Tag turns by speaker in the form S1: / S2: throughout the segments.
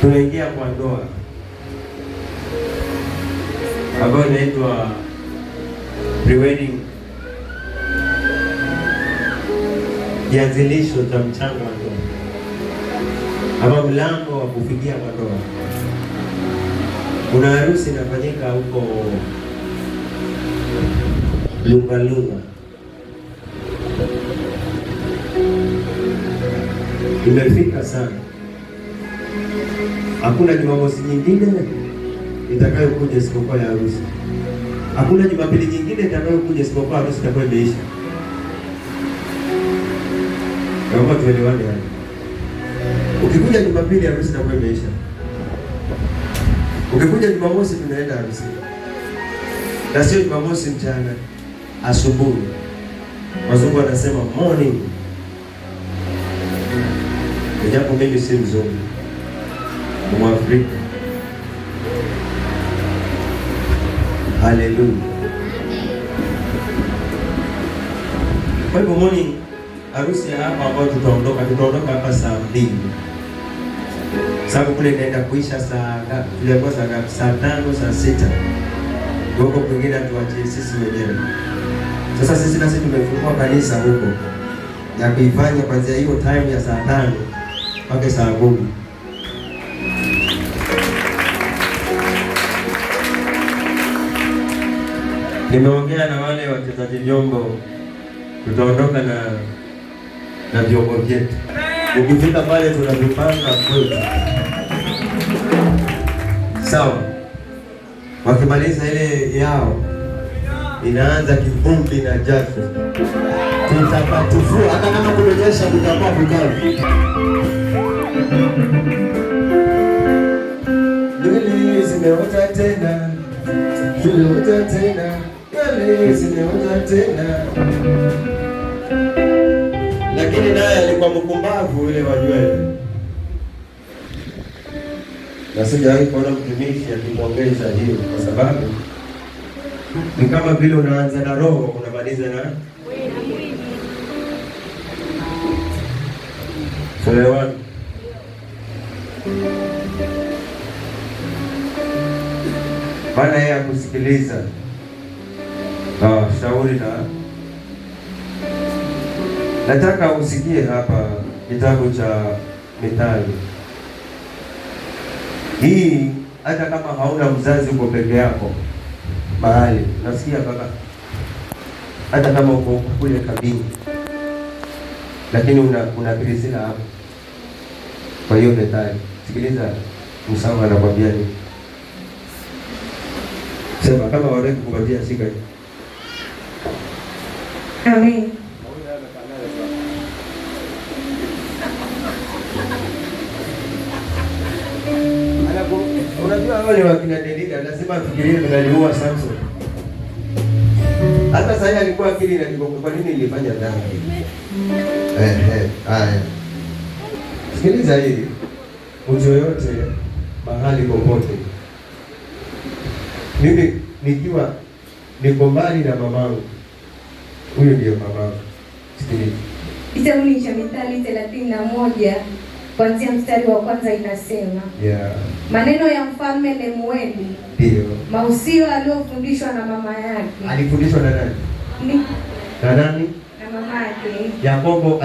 S1: tunaingia kwa ndoa ambayo inaitwa pre-wedding, kianzilisho cha mchanga wa ndoa ama mlango wa kufikia kwa ndoa. Kuna harusi inafanyika huko Lungalunga, imefika sana. Hakuna Jumamosi nyingine itakayokuja isipokuwa ya harusi. Hakuna Jumapili nyingine itakayokuja isipokuwa harusi itakuwa imeisha. Naomba tuelewane hapa. Ukikuja Jumapili harusi itakuwa imeisha. Ukikuja Jumamosi tunaenda harusi. Na sio Jumamosi mchana, asubuhi. Wazungu wanasema morning. Japo mimi si mzungu, ni Mwafrika. Haleluya. Kwa hivyo morning harusi ya hapa ambayo tutaondoka hapa saa 2. Sababu kule inaenda kuisha saa ngapi? Tulikuwa saa ngapi? Saa 5, saa 6. Huko kwingine tuachie sisi wenyewe. Sasa sisi nasi tumefungua kanisa huko ya kuifanya kuanzia hiyo time ya saa 5 mpaka saa 10. Nimeongea na wale wachezaji vyombo, tutaondoka na vyombo vyetu. Ukifika pale tunavipanga kwetu. Sawa. Wakimaliza ile yao inaanza kivumbi na jasho. Tutapatufua hata kama kumenyesha tutakuwa kukavu. Nywele zimeota tena. Zimeota tena. Nywele zimeota tena. Lakini naye alikuwa mkumbavu yule wa nywele. Na sijawahi kuona mtumishi akimwongeza hiyo, kwa sababu ni kama vile unaanza na roho unamaliza na Solewani. Baada ya kusikiliza shauri nataka usikie hapa kitabu cha Mithali. Hii hata kama hauna mzazi uko peke yako mahali, nasikia baba, hata kama uko kule kabini, lakini una Priscilla hapo. Kwa hiyo Mithali, sikiliza Musa anakuambia nini. Sema kama wale kukupatia shika.
S2: Amen.
S1: Unajua wale wakina Delila lazima afikirie tunaliua Samson. Hata sasa alikuwa akili na kwa nini nilifanya dhambi. Haya. Sikiliza hili. Mtu yote mahali popote. Mimi nikiwa niko mbali na mamangu. Huyo ndio mamangu. Sikiliza.
S2: Kitabu cha Mithali 31 kuanzia mstari wa kwanza inasema, maneno ya mfalme Lemueli,
S1: ndio
S2: mausio aliyofundishwa na mama yake.
S1: Alifundishwa na nani? Na nani?
S2: Na mama yake.
S1: Yakobo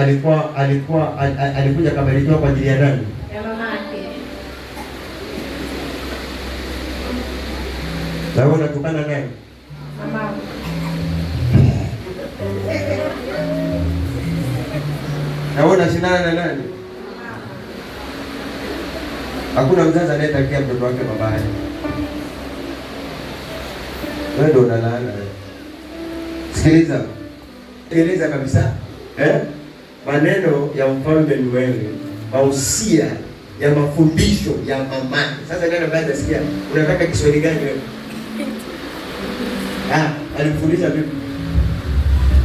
S1: alikuja kabarikiwa kwa ajili ya nani?
S2: Ya mama yake.
S1: Na wewe unatukana nani?
S2: Mama.
S1: Na wewe unashindana na nani? Hakuna mzazi anayetakia mtoto wake mabaya. Wewe ndio unalaana. Sikiliza. Sikiliza kabisa. Maneno ya mfalme Lemueli, mausia ya mafundisho ya mama. Sasa nani ambaye anasikia? Unataka Kiswahili gani wewe? Alifundisha vipi?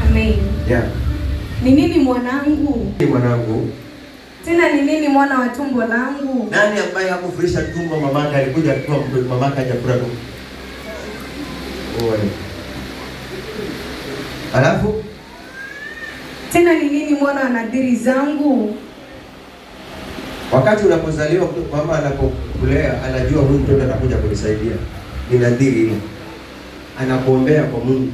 S2: Amen.
S1: Yeah.
S2: Ni nini mwanangu?
S1: Ni mwanangu.
S2: Tena ni nini mwana wa tumbo langu?
S1: Nani ambaye hakufundisha tumbo mamaka alikuja kwa mamaka hajakula tumbo? Oe. Alafu
S2: tena ni nini mwana wa nadhiri zangu?
S1: Wakati unapozaliwa mama anapokulea anajua huyu mtoto atakuja kunisaidia. Ni nadhiri ile. Anakuombea kwa Mungu.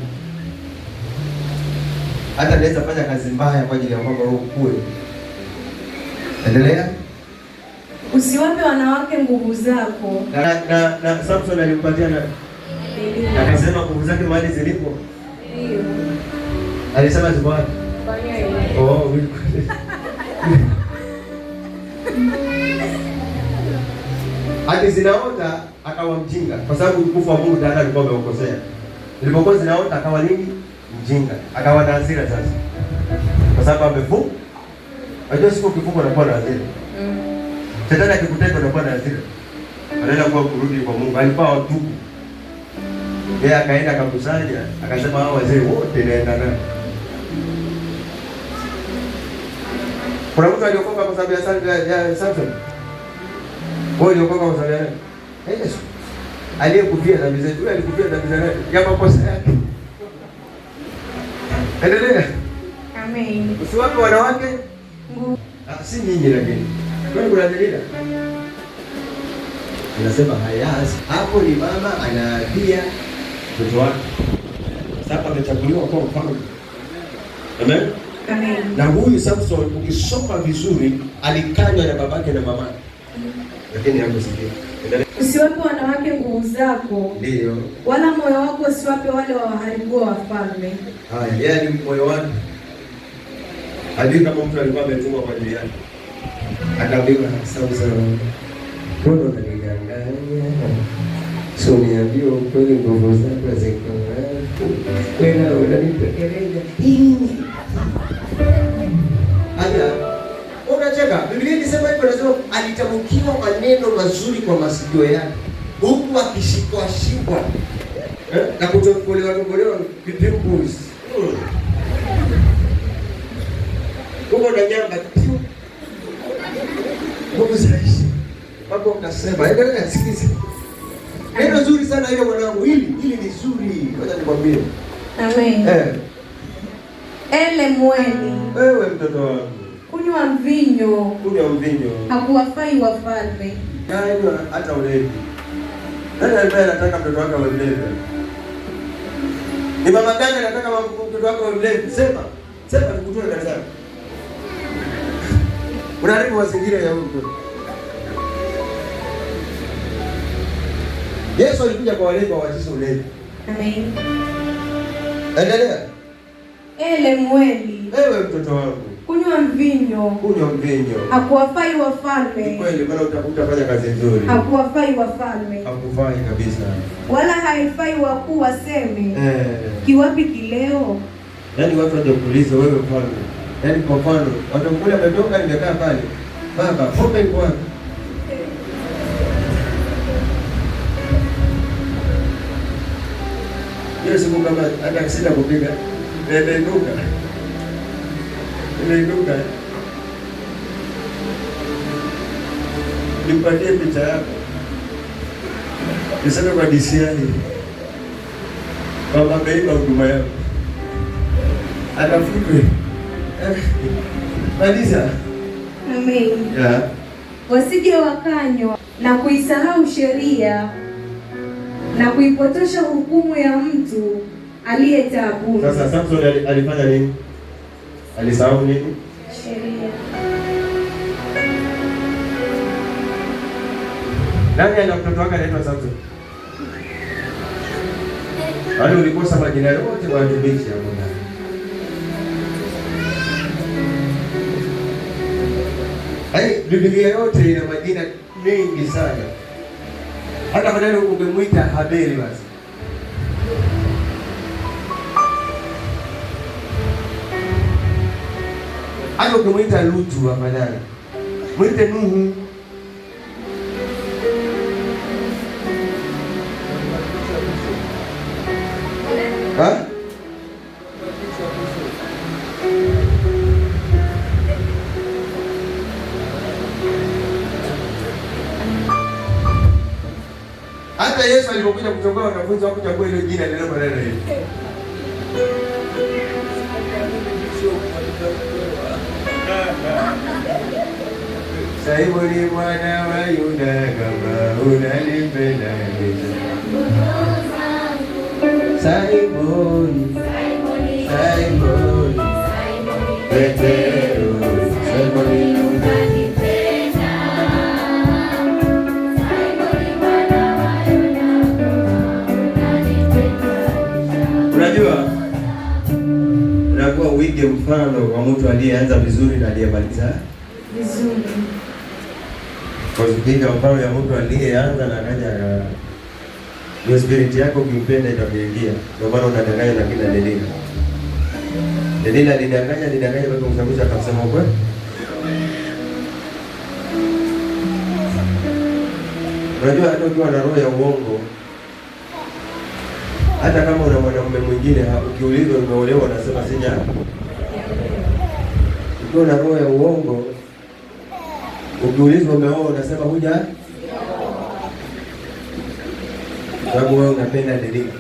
S1: Hata anaweza fanya kazi mbaya kwa ajili ya kwamba wewe ukue. Endelea.
S2: Usiwape wanawake nguvu zako.
S1: Na Samson alimpatia na akasema nguvu zake mahali zilipo.
S2: Ndio.
S1: Alisema ziko wapi? Oh, hadi zinaota akawa mjinga kwa sababu utukufu wa Mungu tayari alikuwa ameukosea. Ilipokuwa zinaota akawa nini? Mjinga. Akawa na hasira sasa. Kwa sababu amefunga. Unajua siku ukifunga unakuwa na hasira. Shetani akikuteka unakuwa na hasira. Anaenda kwa kurudi kwa Mungu. Alikuwa watubu. Yeye akaenda akakusanya, akasema hao wazee wote naenda nao. Kuna mtu aliokoka kwa sababu ya Samson. Wewe uliokoka kwa sababu ya nani? Yesu. Aliyekufia dhambi zetu, yule alikufia dhambi za nani? Ya makosa yake. Endelea.
S2: Amen.
S1: Usiwape wanawake nguvu. Si nyinyi lakini. Kwani kuna dalili? Anasema hayas. Hapo ni mama anaapia mtoto wake. Sasa amechaguliwa kwa mfano. Amen.
S2: Amen.
S1: Na huyu Samson ukisoma vizuri alikanywa na babake na mamake. Lakini hakusikia.
S2: Usiwape wanawake nguvu zako.
S1: Ndio.
S2: Wala moyo wako usiwape wale waharibu wafalme.
S1: Haya, yeye ni moyo wake. Hadi kama mtu alikuwa ametumwa kwa ajili yake. Akaambiwa Samson, mbona unanidanganya? So niambie ukweli, nguvu zako ziko wapi? Wewe unanipekeleza. Aja, unacheka. Biblia inasema hivyo, inasema alitamkiwa maneno mazuri kwa masikio yake, huku akishikwa na kutokolewa pimples. Huko na nyamba tu. Mungu zaishi. Hapo ukasema, endelea sikiza. Neno zuri sana ile mwanangu, hili ni zuri. Ngoja nikwambie.
S2: Amen. Ele mweli.
S1: Wewe mtoto wangu.
S2: Kunywa mvinyo. Hakuwafai wafalme.
S1: Yaani hata ulevi. Nani ambaye anataka mtoto wake awe mlevi? Ni mama gani anataka mtoto wake awe mlevi? Sema nikutoe darasani. Unaharibu mazingira ya huko. Yesu alikuja kwa walevi waachize ulevi.
S2: Amen.
S1: Endelea.
S2: Ele mweli.
S1: Wewe mtoto wangu.
S2: Kunywa mvinyo. Hakuwafai wafalme.
S1: Ni kweli, maana utafanya kazi nzuri.
S2: Hakuwafai wafalme.
S1: Hakufai kabisa.
S2: Wala haifai wakuu waseme. Kiwapi kileo?
S1: Yaani watu waje kuuliza wewe mfalme. Yaani kwa mfano, watu mmoja ametoka nimekaa pale. Baba, pombe iko wapi? Hiyo siku kama hata sita kupiga. Nainuka. Nipatie picha yako. Niseme kwa DCI. Baba ameiba huduma yako. Atafutwe. Maliza.
S2: Amen.
S1: Yeah.
S2: Wasije wakanywa na kuisahau sheria na kuipotosha hukumu ya mtu aliyetaabuni.
S1: Sasa Samson alifanya nini? Alisahau nini?
S2: Sheria.
S1: Nani ana mtoto wake anaitwa Samson? Wale ulikosa majina yote kwa watumishi hapo ndani. Biblia yote ina majina mengi sana. Hata badala ungemwita Habeli basi. Hata ukimwita Lutu afadhali. Mwite Nuhu. Hata Yesu alipokuja kuchagua wanafunzi wake kuchagua ile jina lile maneno hili. Simoni mwana wa Yuda, kama unanipenda Simoni, Simoni, Petero, Simoni unanipenda, Simoni mwana wa Yuda, unanipenda. Unajua, unakuwa uige mfano wa mtu aliyeanza vizuri na aliyemaliza vizuri. Kwa kupiga mfano ya mtu aliyeanza na akaja, hiyo spirit yako ukimpenda itakuingia. Ndio maana unadanganya na kila Delila. Delila alidanganya mpaka msamaha akasema kweli. Unajua hata ukiwa na roho ya uongo, hata kama una mwanamume mwingine ukiulizwa umeolewa unasema sija. Ukiwa na roho ya uongo, ukiulizwa umeoa unasema huja. Sababu wewe unapenda Delila.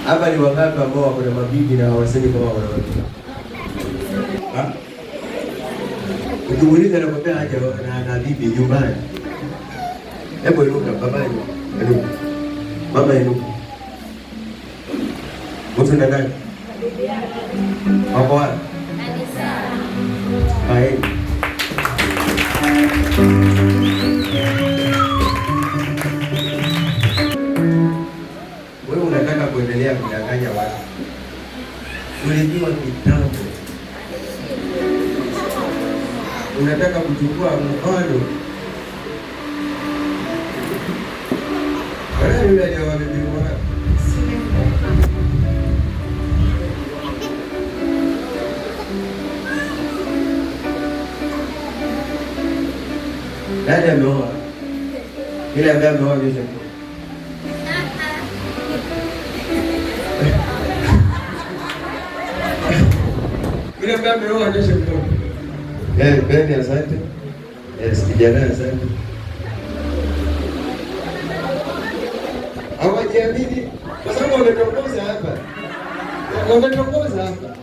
S1: Hapa ni wangapi ambao wako na mabibi na hawasemi kama wana watoto? Ukimuuliza anakwambia haja na bibi nyumbani. Hebu inuka baba yenu. Inuka. Mama inuka. Mtu na nani? Hapo wapi? Hai. Wewe unataka kuendelea kudanganya watu. Ulijua kitambo. Unataka kuchukua mfano. Wewe yule aliyewabibiwa. Nani ameoa? Yule ambaye ameoa kesho. Yule ambaye ameoa kesho. Beni asante. Kijana asante. Hawajiamini kwa sababu wametongoza hapa. Wametongoza hapa.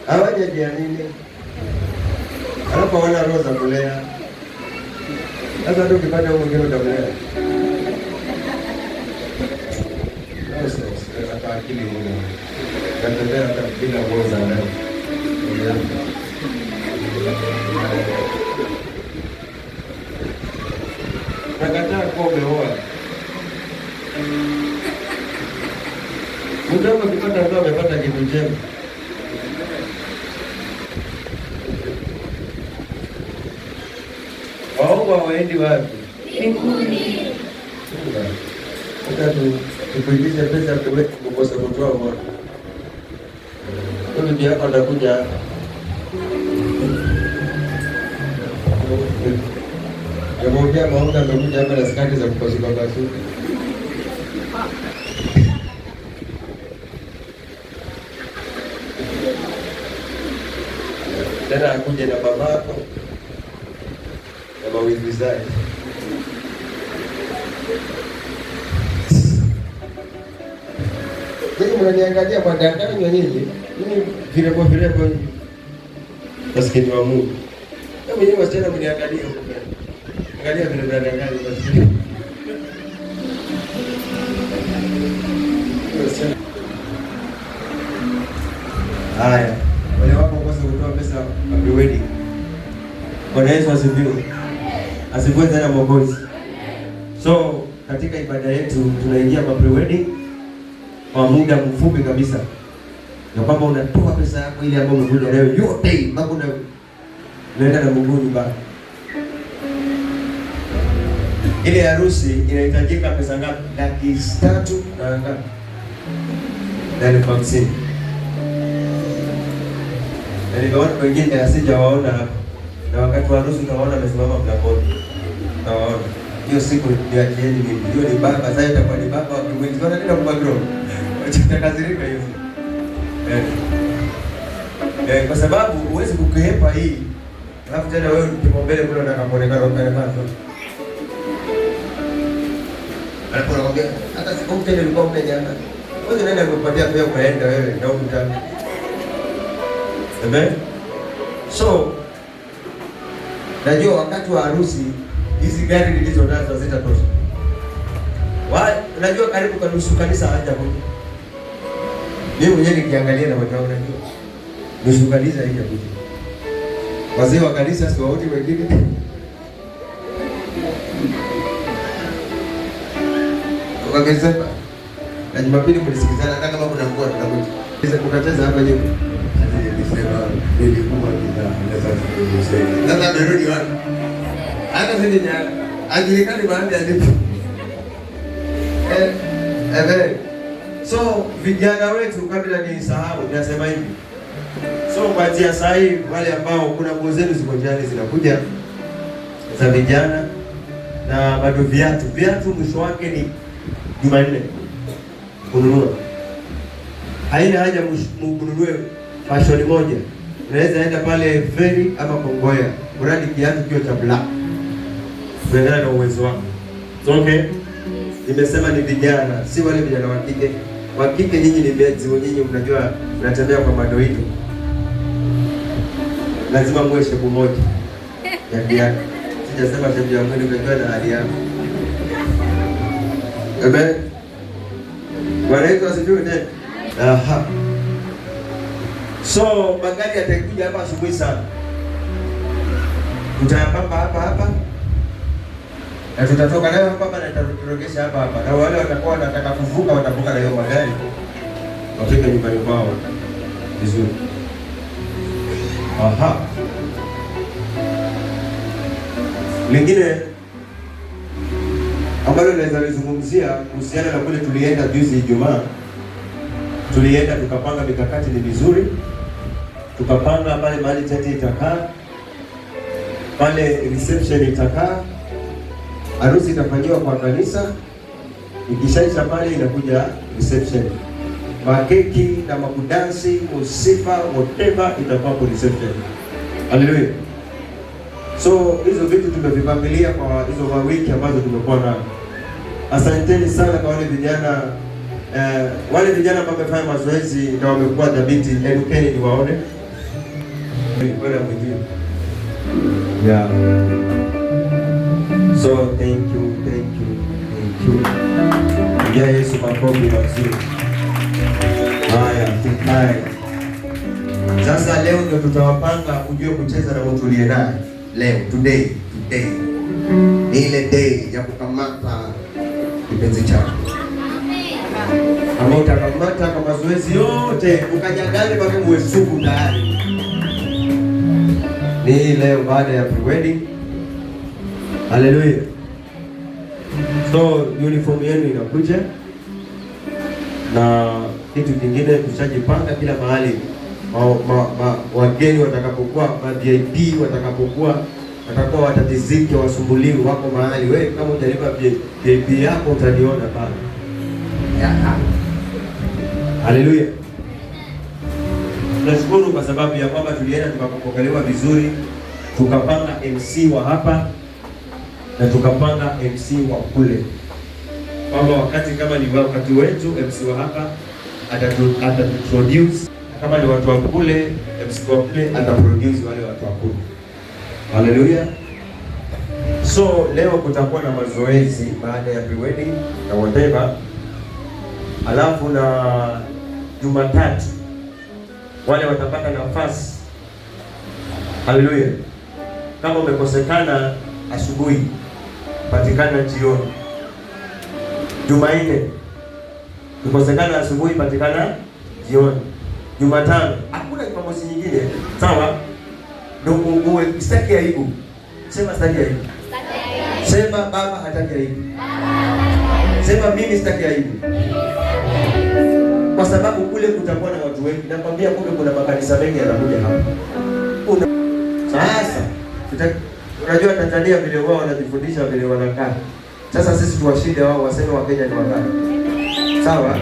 S1: Hawajajiamini. Alafu wana roho za kulea. Sasa ndio ukipata huko mwingine utamlea. Hata akili mmoja. Katembea hata bila nguo za ndani. Nakataa kuwa umeoa. Mtu akipata ndoa amepata kitu chema. Waongo waendi wapi? Mbinguni. Hata tukuitisha pesa kukosa kutoa moto. Bibi yako atakuja. Jamwambia maunga amekuja hapa na skati za kupasuka pasuka. Tena akuje na babako na mawizi zake. Hii mnaniangalia kwa dandanya nyinyi. Mimi virebo maskini wa Mungu. Kama yeye wasichana mniangalia huko. Angalia vile mnadanganya basi. Haya, wale wako kosa kutoa pesa happy wedding. Bwana Yesu asifiwe. Asifiwe sana Mwokozi. So, katika ibada yetu tunaingia kwa pre-wedding kwa muda mfupi kabisa. Na kwamba unatoa pesa yako ile ambayo umekuja nayo yote mpaka unaenda na Mungu nyumbani. Ile harusi inahitajika pesa ngapi? 300,000 na ngapi? 50,000. Na watu wengine asijawaona hapa. Na wakati wa harusi utawaona amesimama mlangoni. Utawaona. Hiyo siku ni ajieni mimi. Hiyo ni baba, sasa itakuwa ni baba wa kimwili. Sasa nenda kwa grow. Utakazirika hiyo. Kwa sababu huwezi kukepa hii Alafu tena wewe ukimwambia kule unataka kuonekana ukale macho. Alafu anakuambia hata sikumte nilikuwa umejana. Wewe nani alikupatia pia ukaenda wewe na ukutana. Amen. So najua wakati wa harusi hizi gari nilizo nazo hazitatosha. Unajua karibu kanusu kanisa haja huko. Mimi mwenyewe nikiangalia na watu wangu najua. Nusu kanisa haja huko. Wazee wa kanisa si wote wengine. Wakasema na Jumapili mlisikizana hata kama kuna mvua tunakuja. Sasa tukacheza hapa nyuma. Nilisema nilikuwa nitaweza sasa narudi wapi? Hata sisi ni ajulikani baadhi ya vitu. So vijana wetu kabla nisahau nasema hivi. So kwa njia sahihi wale ambao kuna nguo zenu ziko njiani zinakuja za vijana na bado viatu mwisho wake ni Jumanne kununua. Haina haja mkununue fashion moja. Unaweza enda pale Feri ama Kongoya. Uradi kiatu kio cha black. Kulingana na uwezo wako. So okay. Nimesema ni vijana, si wale vijana wa kike. Wa kike nyinyi ni bezi, nyinyi mnajua mnatembea kwa madoido. Lazima muwe shepu moja. Ya kiatu. Sijasema shepu ya mwili unajua na hali yako. Amen. Bwana Yesu asifiwe tena. Aha. So magari yatakuja hapa asubuhi sana. Tutayapamba hapa. Na tutatoka nayo hapa na tutarogesha hapa. Na wale watakuwa wanataka kuvuka watavuka na hiyo magari. Wafike nyumbani kwao. Vizuri. Aha. Lingine ambalo naweza kuzungumzia kuhusiana na kule tulienda juzi Ijumaa. Tulienda tukapanga mikakati ni vizuri. Tukapanga pale mahali tete itakaa. Pale reception itakaa. Harusi itafanywa kwa kanisa. Ikishaisha pale inakuja reception. Makeki na makudansi, musifa, whatever itakuwa kwa reception. Hallelujah. So hizo vitu tumevipangilia kwa hizo wiki ambazo tumekuwa nazo. Asanteni sana kwa wale vijana ambao wamefanya mazoezi na wamekuwa dhabiti. Edukeni ni waone. Bwana mwingine. Yeah. So thank you. Yeah, Yesu makofi mazuri. Haya, tukae. Sasa leo ndio tutawapanga ujue kucheza na mtu uliye naye. Leo, today. Ni ile day ya kukamata kipenzi chako. Ama utakamata kwa mazoezi yote, ukanyagane mpaka uwe sugu tayari. Ni leo baada ya pre-wedding. Hallelujah. So uniform yenu inakuja. Na kitu kingine tushajipanga kila mahali. Wageni watakapokuwa, VIP watakapokuwa watatizike, wasumbuliwi wako mahali. Wewe kama utalipa VIP yako utaniona pale. Hallelujah. Tunashukuru kwa sababu ya kwamba tulienda tukapokelewa vizuri, tukapanga MC wa hapa na tukapanga MC wa kule. Kwamba wakati kama ni wakati wetu MC wa hapa atatuproduce, kama ni watu wa kule MC wa kule ataproduce wale watu wa kule. Hallelujah. So leo kutakuwa na mazoezi baada ya pre-wedding na whatever. Alafu na Jumatatu wale watapata nafasi. Hallelujah. Kama umekosekana asubuhi, patikana jioni. Jumanne ukosekana asubuhi, patikana jioni. Jumatano hakuna Jumamosi nyingine. Sawa? Ndio uwe sitaki aibu. Sema sitaki aibu. Sema baba hataki aibu. Sema mimi sitaki aibu. Kwa sababu kule kutakuwa na watu wengi. Nakwambia kule kuna makanisa mengi yanakuja hapa. Sasa unajua Tanzania vile wao wanajifundisha vile wanakaa. Sasa sisi tuwashinde wao waseme wa Kenya ni wakati. Sawa?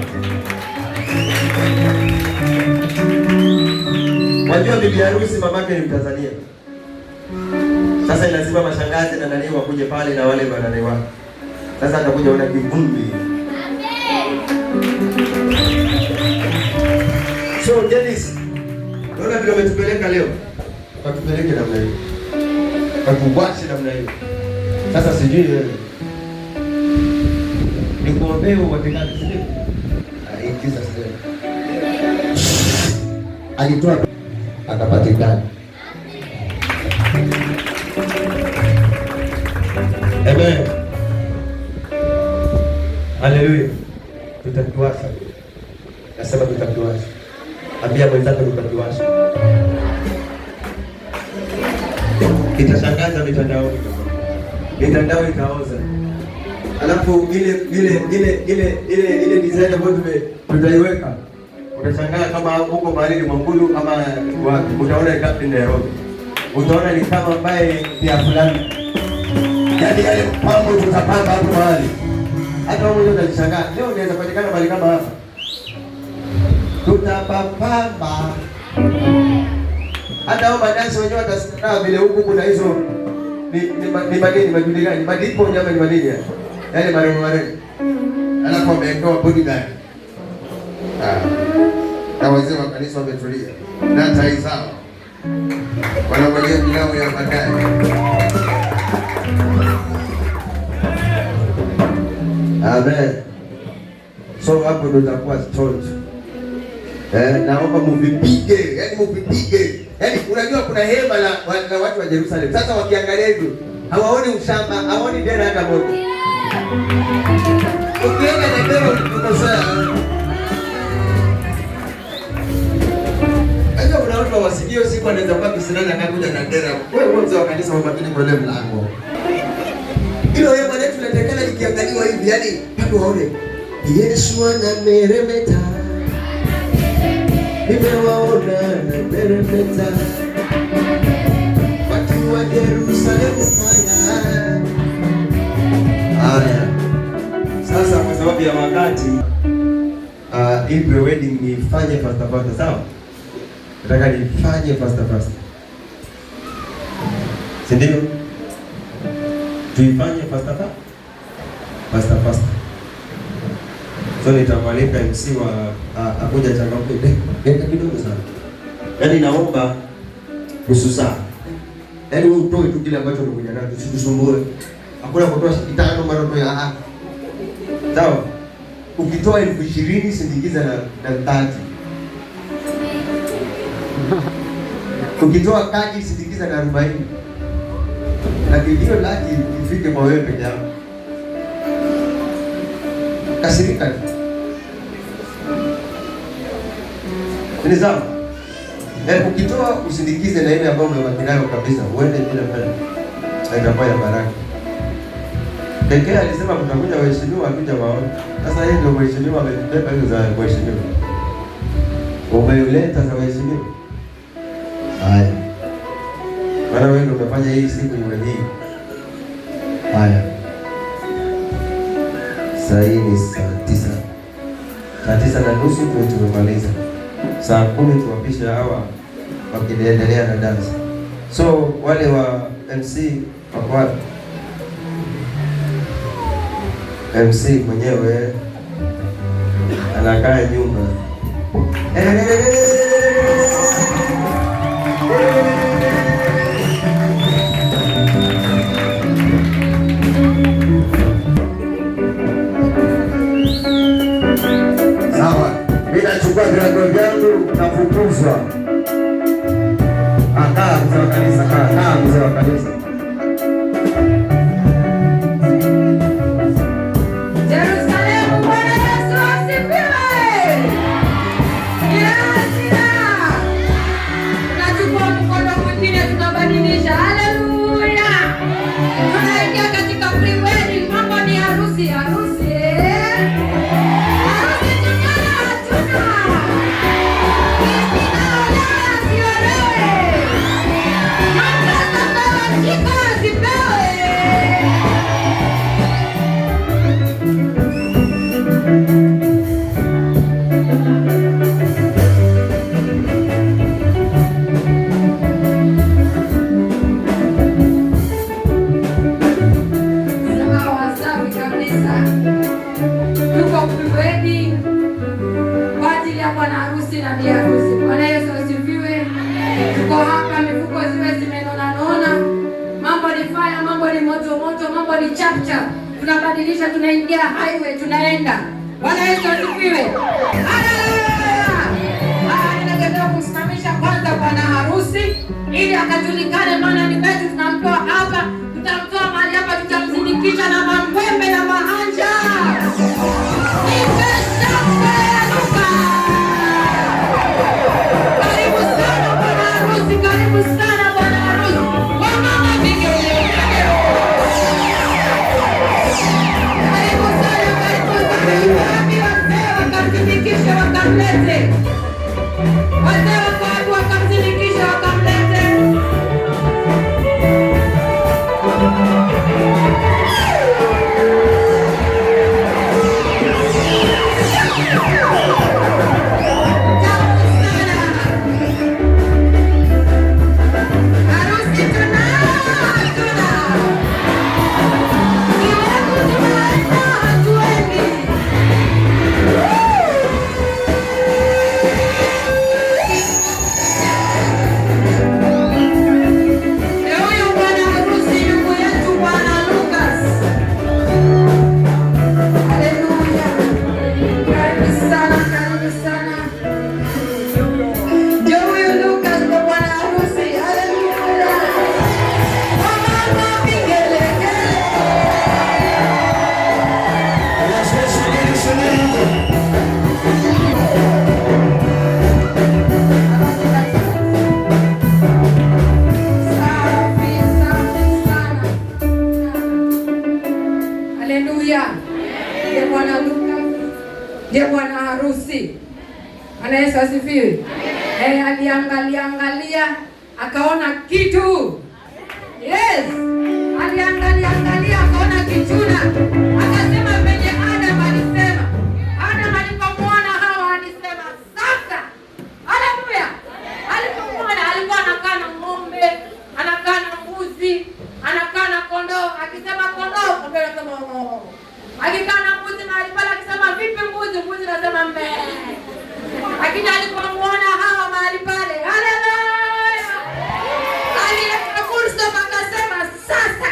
S1: Wajua bibi harusi mamake ni Mtanzania. Sasa lazima mashangazi na nani wakuje pale na wale banane wao. Sasa atakuja ona kivumbi. So Dennis, unaona vile umetupeleka leo. Tukupeleke namna hiyo. Tukubwache namna hiyo. Sasa sijui wewe. Nikuombee upatikane sisi. Ingiza sisi. Alitoa akapatikana. Amen. Haleluya. Tutakiwasha. Nasema tutakiwasha. Ambia mwenzako tutakiwasha. Itashangaza mitandao. Mitandao itaoza. Alafu ile design ambayo tutaiweka. Utashangaa kama huko mahali ni Mwangulu kama wapi. Utaona Captain Nairobi. Utaona ni kama ambaye ni fulani. Yaani yale mambo tutapanga hapo mahali. Hata wewe utashangaa. Leo unaweza patikana mahali kama hapa. Tutapamba. Hata hao madansi wenyewe watasikia vile huko kuna hizo ni madini majuli gani? Madipo nyama ni madini ya. Yale marembo. Alafu wameondoa bodyguard. Na wazee wa kanisa wametulia. Na tai zao. Wanangojea milao ya baadaye. Amen. So hapo ndo itakuwa church. Naomba mvipige, yani mvipige. Yaani unajua kuna hema la watu wa Yerusalemu. Sasa wakiangalia hivyo, hawaoni ushamba, hawaoni dera hata moja. Ukienda na dera ukikosea. Acha kuna watu wasikio siku anaweza kuwa kisinani akakuja na dera. Wewe mzee wa kanisa unabaki kwa ile mlango. Hilo hema letu linatekana likiangaliwa hivi, yani watu waone Yesu anameremeta. Nimewaona anameremeta. Watu wa Yerusalemu haya. Sasa kwa sababu ya wakati hii pre-wedding nifanye fast, sawa? Nataka nifanye fast. Si ndio? Tuifanye fast. So nitamwalika MC wa akuja changamke dakika kidogo sana. Yaani naomba nusu saa. Yaani wewe utoe tu kile ambacho unakuja nacho, usitusumbue. Hakuna kutoa 5 mara tu ya sawa? Ukitoa 20,000 sindikiza na 30. Ukitoa kadi sindikiza na 40. Lakini hiyo laki ifike kwa wewe peke yako. Kasirika. Ni sawa? Ukitoa usindikize na ile ambayo umebaki nayo kabisa, uende bila pesa. Itakuwa ya baraka. Pekee alisema kutakuja waheshimiwa wakuja waone. Sasa yeye ndio mheshimiwa amebeba hizo za waheshimiwa. Umeuleta za waheshimiwa. Haya. Bwana wewe ndio umefanya hii siku iwe hii. Haya. Saa hii ni saa 9. Saa 9:30 ndio tumemaliza. Saa 10 tuwapisha hawa wakiendelea na dance. So wale wa MC wako wapi? MC mwenyewe anakaa nyuma. Sawa, ninachukua virago vyangu na kufukuzwa. Kaa mzee wa kanisa, kaa mzee wa kanisa.
S2: Yes.
S3: kabisa. Tuko prepared kwa ajili ya bwana harusi na bi harusi. Bwana Yesu asifiwe. Tuko hapa, mifuko ziwe zimenona, mambo ni fire, mambo ni moto, mambo ni chap chap. Tunabadilisha, tunaingia highway, tunaenda. Bwana Yesu asifiwe. Ninataka kusimamisha kwanza bwana harusi ili akajulikane, maana ni wetu. Tunamtoa hapa, tutamtoa mahali hapa, tutamsindikisha na mangwembe na mahanja. Karibu sana bwana harusi, karibu sana bwana harusi. Wamama vigelegele. Karibu sana, karibu sana. Wakamsindikishe, wakamlete. Wazee wako watu wakamsindikishe, wakamlete. Ndiye bwana harusi. Bwana Yesu asifiwe. Aliangalia akaona kitu. Yes. Aliangalia akaona kichuna. Akasema penye Adam alisema. Adam alipomwona Hawa alisema sasa. Haleluya. Alipomwona alikuwa anakaa na ng'ombe, anakaa na mbuzi, anakaa na kondoo. Akisema kondoo, kondoo anasema oh. Akikaa na mbuzi mahali pale akisema vipi mbuzi, mbuzi anasema mbe. Lakini alipomuona Hawa mahali pale, haleluya. Alileta fursa akasema sasa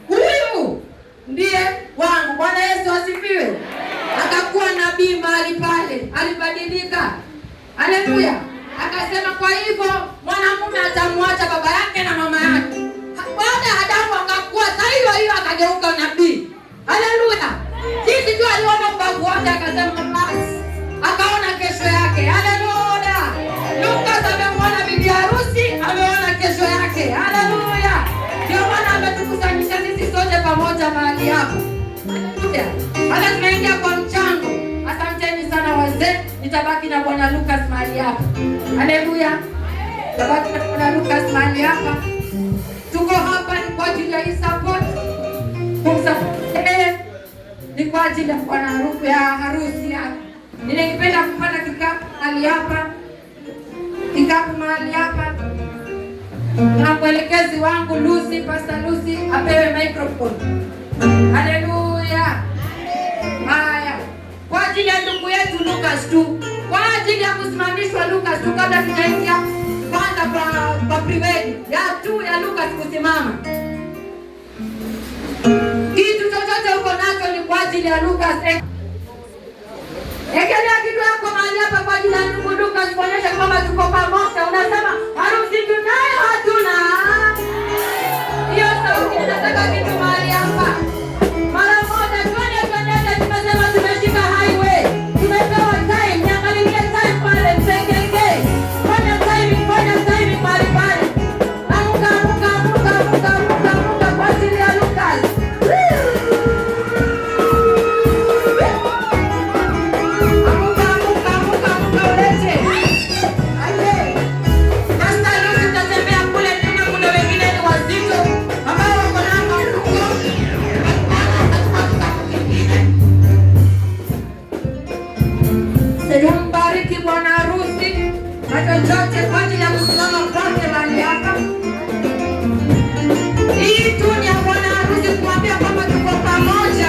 S3: huyu ndiye wangu. Bwana Yesu asifiwe. Akakuwa nabii mahali pale, alibadilika. Haleluya. Akasema kwa hivyo mwanamume atamwacha baba yake na mama yake. Baada ya Adamu akakuwa saa hiyo akageuka nabii. Haleluya. Sisi tu aliona ubavu wake akasema basi. Akaona kesho yake. Haleluya. Lukas amemwona bibi harusi, ameona kesho yake. Haleluya. Ndio maana ametukusanyisha sisi sote pamoja mahali hapa. Haleluya. Hata tunaingia kwa mchango. Asanteni sana wazee. Nitabaki na bwana Lukas mahali hapa. Haleluya. Nitabaki na bwana Lukas mahali hapa. Tuko hapa ni kwa ajili ya hii support. Ni kwa ajili ya bwana harusi hapa. Ningependa kupata kikapu mahali hapa. Kikapu mahali hapa. Na mwelekezi wangu Lucy, Pastor Lucy apewe microphone. Haleluya. Haya. Kwa ajili ya ndugu yetu Lucas tu. Kwa ajili ya kusimamishwa Lucas tu kabla tujaingia kwanza kwa private ya Lucas kusimama. Kitu chochote uko nacho ni kwa ajili ya Lucas. Ekelea kitu yako mahali hapa kwa ajili ya ndugu Lucas kuonyesha kwamba tuko pamoja. Unasema harusi tunayo hatuna. Hiyo sauti inataka kitu mahali hapa. Mara moja twende tumesema tumeshika highway. Tumepewa time, niangalie time pale msekenge. Fanya time mahali pale. Amuka kwa ajili ya Lucas. Mbariki bwana harusi hata chote kwa ajili ya kusimama kwake mahali hapa. Hii tu ni ya bwana harusi kumwambia kwamba tuko pamoja.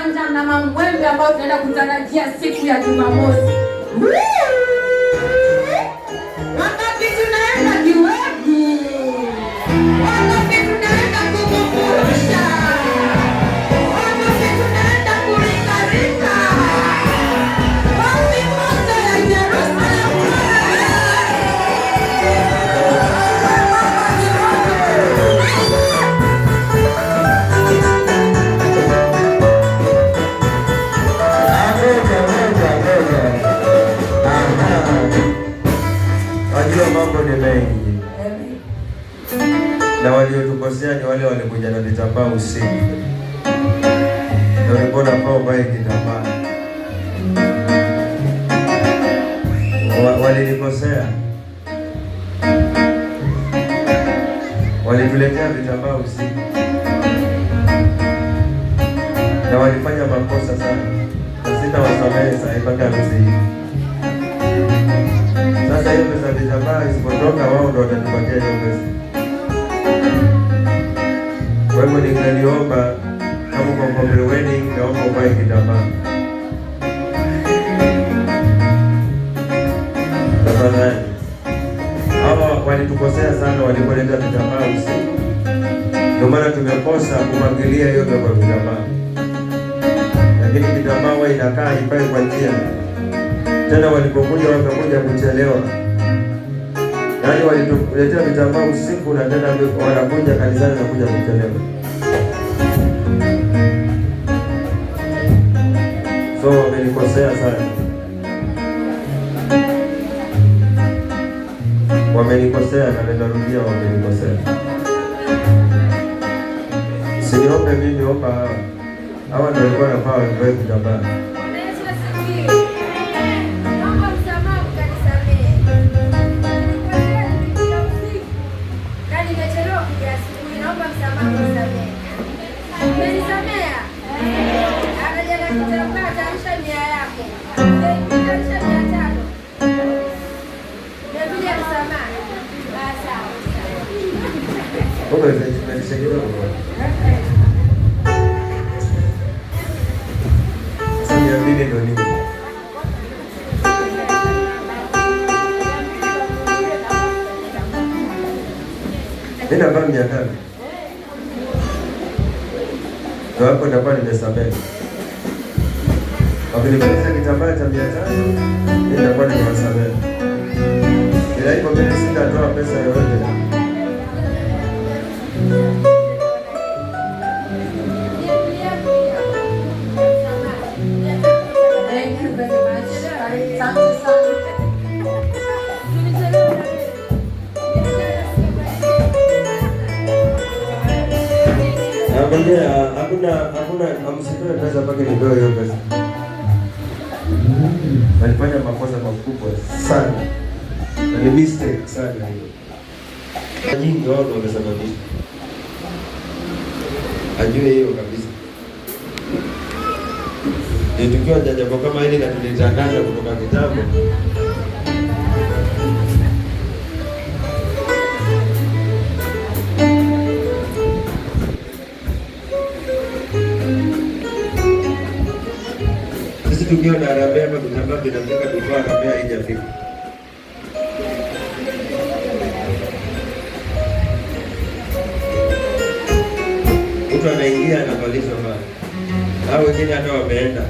S3: viwanja na mamwembe ambao tunaenda kutarajia siku ya Jumamosi. Wakati tunaenda Kiwegu, wakati tunaenda Kumufurusha, wakati tunaenda Kuringarika, basi moja ya Yerusalemu.
S1: Wajua mambo ni mengi, na waliotukosea ni wale walikuja na vitambaa usiku, na walikuwa nafaa uvae kitambaa. Walinikosea, walituletea vitambaa usiku na walifanya makosa sana, na sitawasamehe sasa mpaka harusi hii. Sasa hiyo pesa vitambaa isipotoka, wao ndio watatupatia hiyo pesa. Kwa hivyo ningeliomba kama kwa wedding, naomba uvae kitambaa tafadhali. Hawa walitukosea sana walipoleta vitambaa usiku, ndio maana tumekosa kumwangilia hiyo kwa vitambaa. Lakini kitambaa huwa inakaa ipae kwa njia. Tena walipokuja wamekuja kuchelewa, yaani walituletea vitambaa usiku na tena wanakuja kanisani na kuja kuchelewa. So wamenikosea sana, wamenikosea na ninarudia, wamenikosea. Siniombe mimi, omba hawa ndio walikuwa nafaa wavae vitambaa. Nina kama 500. Ndio hapo nitakuwa nimesamehe. Wakinipeleka kitambaa cha 500, nitakuwa nimewasamehe. Ila hivyo mimi sitatoa pesa yoyote. Hakuna amsitoe pesa mpaka nipewe hiyo pesa. Walifanya makosa makubwa sana, na ni mistake sana hiyo. Nyingi wao ndio wamesababisha. Ajue hiyo kabisa. Ndio tukiwa jambo kama hili na tulitangaza kutoka kitambo. Tukiwa na harambee hapa vitambaa vinafika, tukiwa harambee haijafika. Mtu anaingia anavalishwa mali, hao wengine hata wameenda.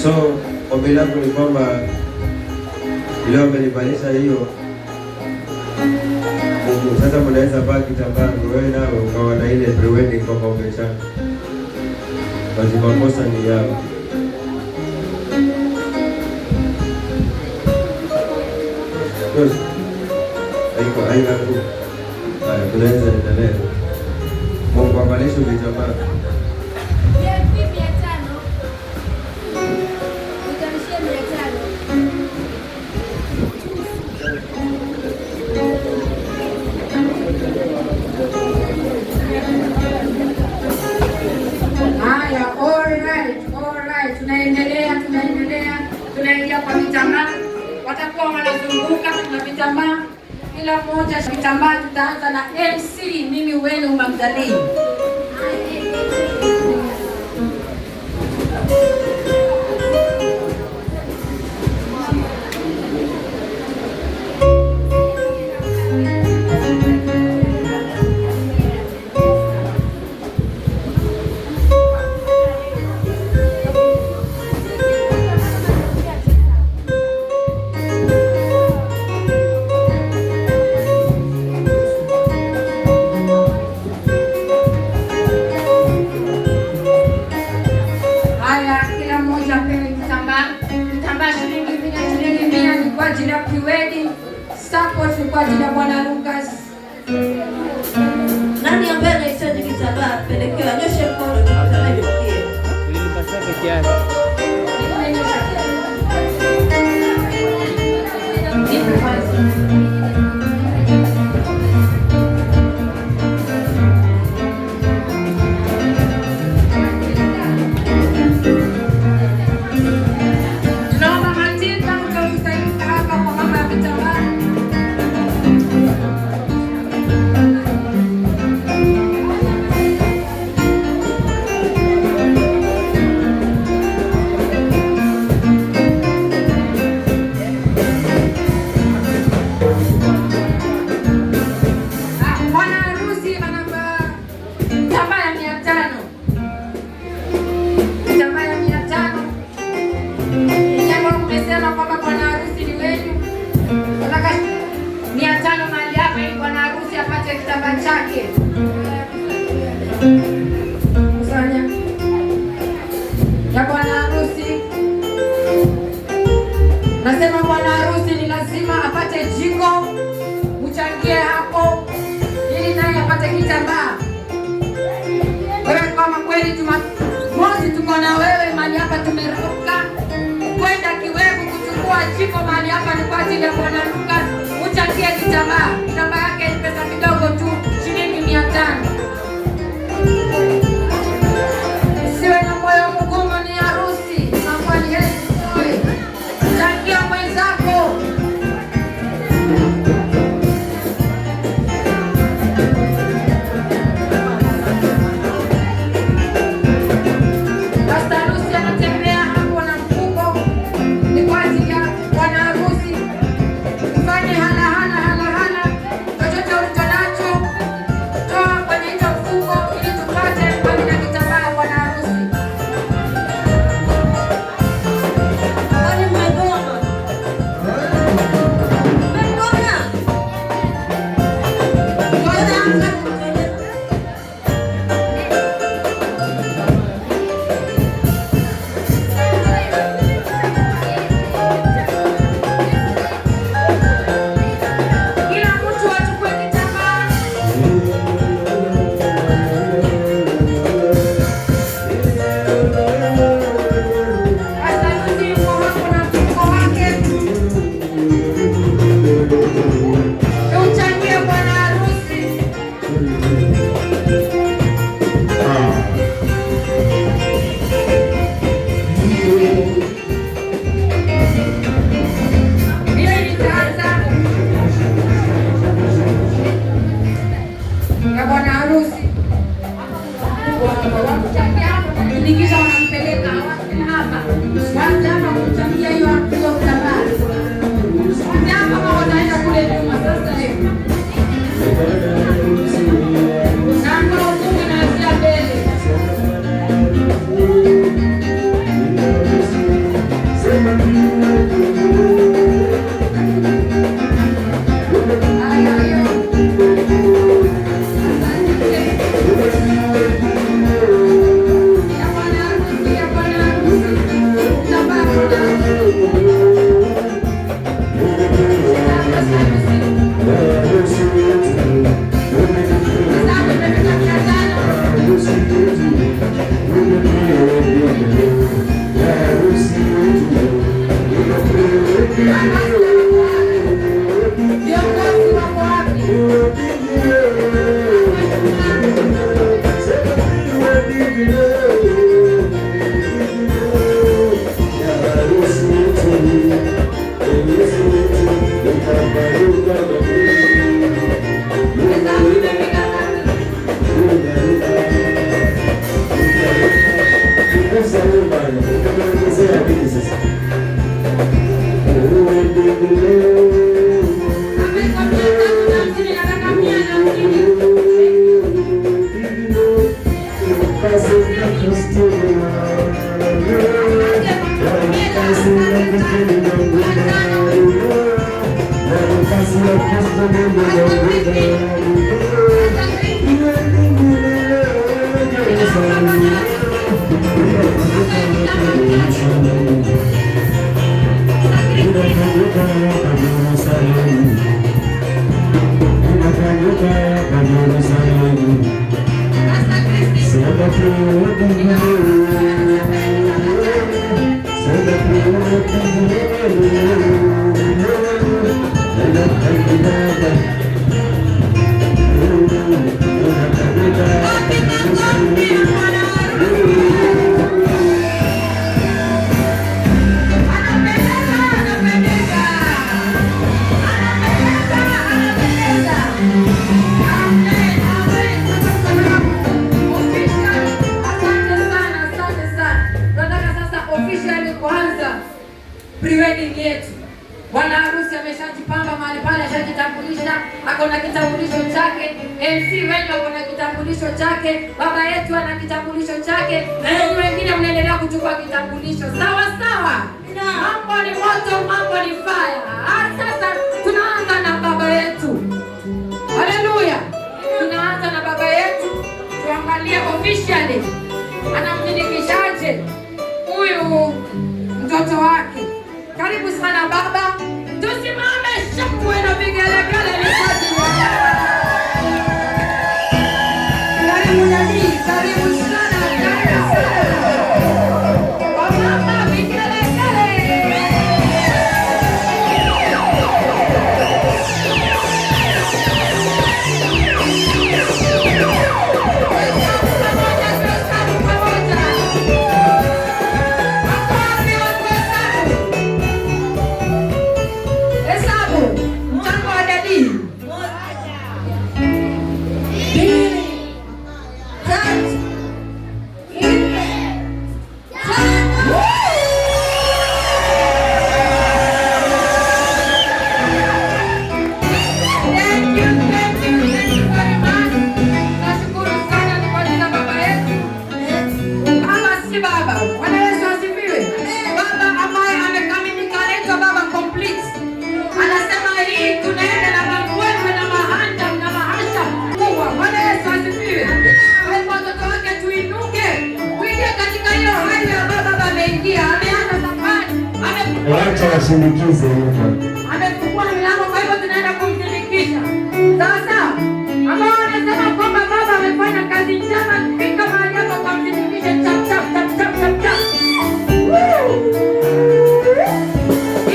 S1: So ombi langu ni kwamba leo amenibalisha hiyo. Sasa mnaweza baki kitambaa wewe nawe ukawa na ile pre-wedding kwamba umechana. Basi makosa ni yao. Haiko tu. Tunaweza endelea. Mungu wavalishe vitambaa.
S3: Haya, alright. Tunaingia kwa vitambaa. Watakuwa wanazunguka na vitambaa. Kila mmoja vitambaa. Tutaanza na MC, mimi wenu Magdalene. Kwa ajili ya Bwana Lucas.
S4: Nani ambaye anahitaji kitambaa? Pendekewa, nyoshe mkono kitambaa ifikie. Nilipasaka kiasi.
S3: Nasema bwana harusi ni lazima apate jiko, mchangie hapo ili naye apate kitambaa. Wewe kama kweli Jumamosi tuko na wewe mahali hapa, tumeruka kwenda Kiwevu kuchukua jiko mahali hapa, ni kwa ajili ya bwana Lucas, mchangie kitambaa. Kitambaa yake ni pesa kidogo tu, shilingi 500. Siwe na moyo mgumu, ni harusi. Mambo ni heri. Changia mwenzako. Basta harusi anatembea hapo na mfuko, ni kwa ajili ya bwana harusi. Fanye hala chochote ulicho nacho, toa kwenye hicho mfuko ili tupate kwa na kitambaa bwana harusi.
S5: Yes.
S3: Pre-wedding yetu. Bwana harusi ameshajipamba mahali pale, ashajitambulisha, akona kitambulisho chake. MC wetu akona kitambulisho chake, baba yetu ana kitambulisho chake, na wengine mnaendelea kuchukua kitambulisho. Sawa sawa. Mambo ni moto, mambo ni fire. Sasa tunaanza na baba yetu. Haleluya. Tunaanza na baba yetu. Tuangalie officially anamshirikishaje huyu mtoto wake. Karibu sana baba. Tusimame shangwe na vigelegele nipate. Karibu dadi, karibu sana, karibu sana. Kwa mama vigelegele.
S5: Wacha washindikize huko.
S3: Amefungua milango, kwa hivyo tunaenda kumshirikisha. Sawa sawa. Ambao wanasema kwamba baba amefanya kazi njema, fika mahali hapa kwa kumshirikisha chap chap chap chap chap chap.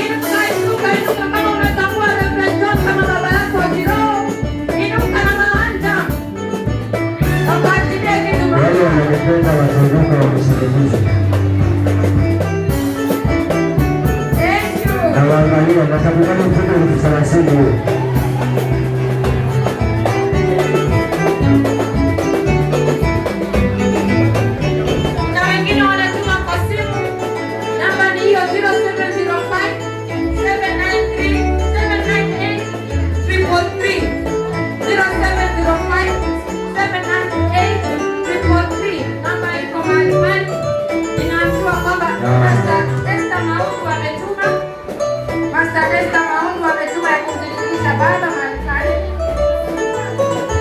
S3: Inuka kama unatambua Reverend John kama baba yako wa kiroho. Inuka na mahanja. Baba achilie kitu baba.
S5: Wale wanapenda wazunguka wakushindikize. Nawaangalia natakukana mtoto wa kisarasibu.
S3: Na wengine wanatuma kwa simu. Namba ni hiyo 0705 793 798 343. 0705 798 343. Namba iko mahali pale. Inaambiwa kwamba Pastor Esther Maungu ametuma. Pastor Esther Maungu ametuma ya kumshirikisha baba Marekani.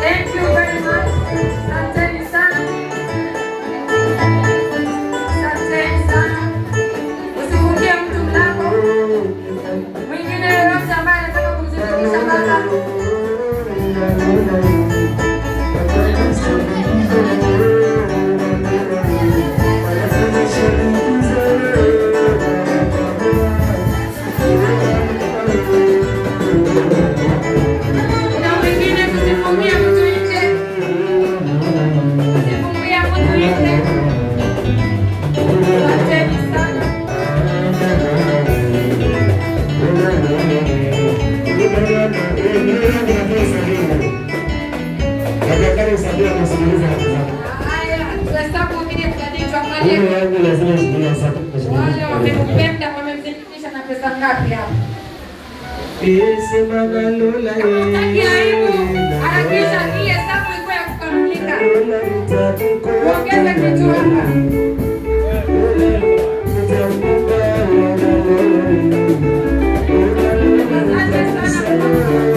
S3: Thank you very much. Asanteni sana. Asanteni sana. Usifungie mtu mlango. Mwingine yoyote ambaye anataka kumshirikisha baba. Na mwingine tusifungie mtu nje. Tusifungie mtu nje. Asanteni sana. Haya, tuhesabu wengine mkadiri tuangalie. Wale wamempenda wamemshirikisha na pesa ngapi hapa? Hataki aibu, harakisha hii hesabu iko ya kukamilika. Ongeza kitu hapa. Asante sana.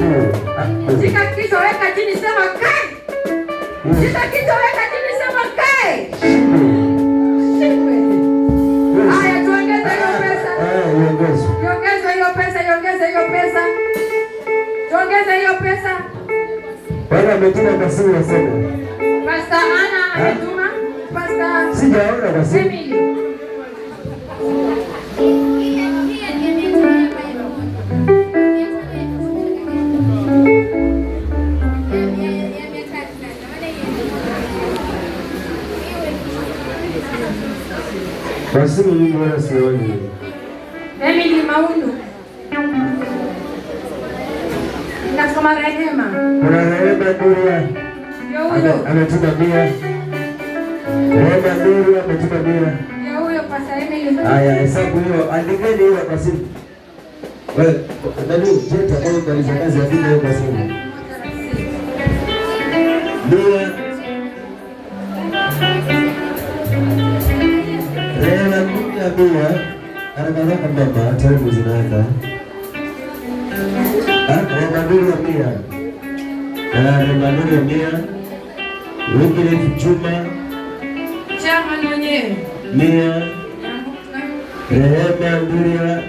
S3: Shika kichwa, weka chini, sema kai. Shika kichwa, weka chini, sema kai. Haya, tuongeze hiyo pesa. Tuongeze hiyo pesa, tuongeze hiyo pesa. Tuongeze hiyo pesa.
S5: Bwana ametuma kwa simu nasema.
S3: Pastor Ana ametuma. Pastor
S5: Sijaona kwa simu. Kwa simu mimi wala sioni.
S3: Emily Maundu. Nasoma Rehema.
S5: Kuna Rehema Duria.
S3: Ndio huyo.
S5: Ametuma 100. Rehema Duria ametuma 100.
S3: Ndio huyo Pastor Emily.
S5: Haya, hesabu hiyo, andikeni hiyo kwa simu. Wewe, nani jeta au maliza kazi ya hiyo kwa simu. Duria. Rehema Duria anaanza mama tayari zinaanza. Rehema Duria 100. Rehema Duria 100. Wengine Juma
S3: Chama mwenyewe.
S5: 100. Rehema Duria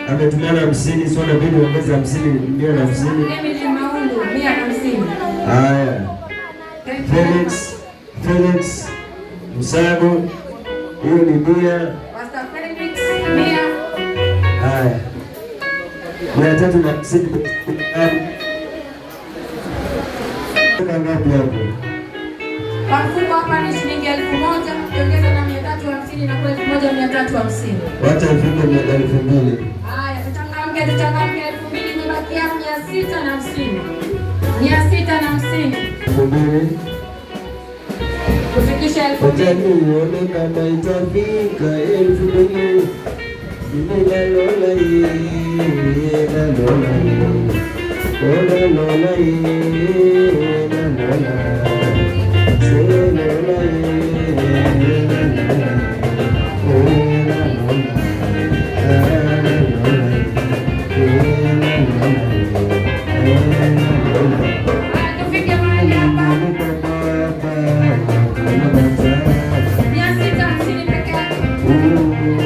S5: ametumana 50, sio na bidi ongeza 50, 150.
S3: Emily Maundu 150.
S5: Haya. Felix Msago hiyo ni 100.
S3: Pastor Felix 100.
S5: Haya. 350. Ngapi hapo?
S3: Kwa mfuko hapa ni shilingi 1000, ukiongeza na 350 na kwa 1350.
S5: Wacha 2,000.
S3: Haya, tuchangamke 2000 imebakia 650. 650.
S5: 2,000.
S3: Kufikisha 1000.
S5: Wacha nione kama itafika 2,000. Lola Lola
S3: Tufike mahali hapa. 650 peke yake.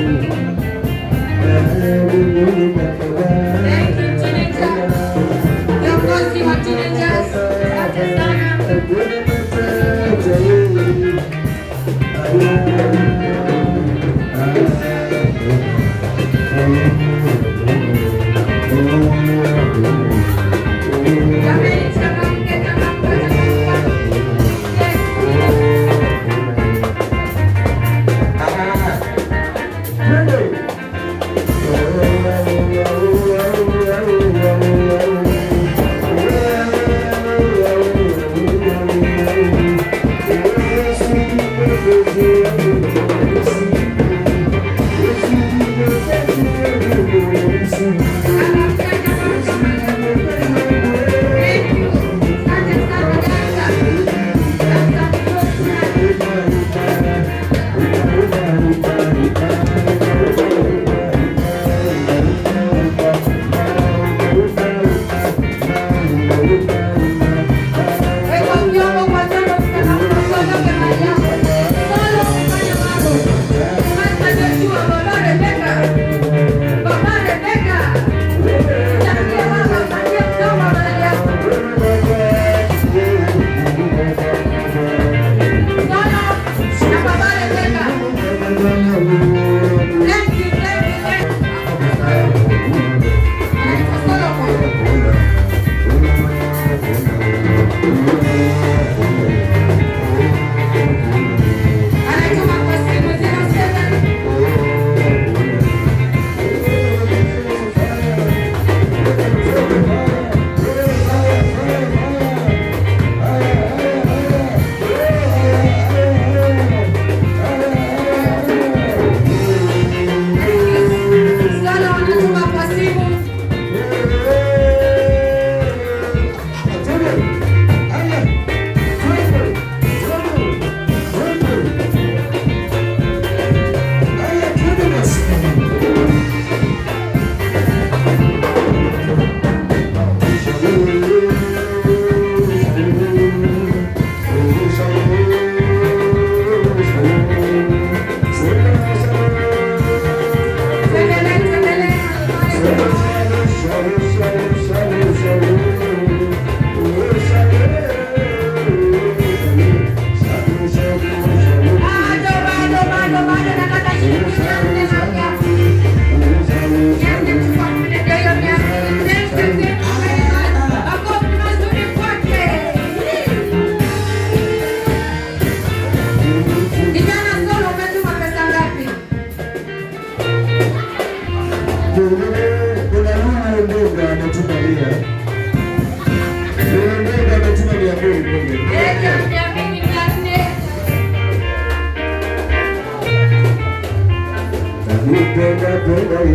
S3: Thank you, teenagers. Viongozi wa teenagers. Asante sana.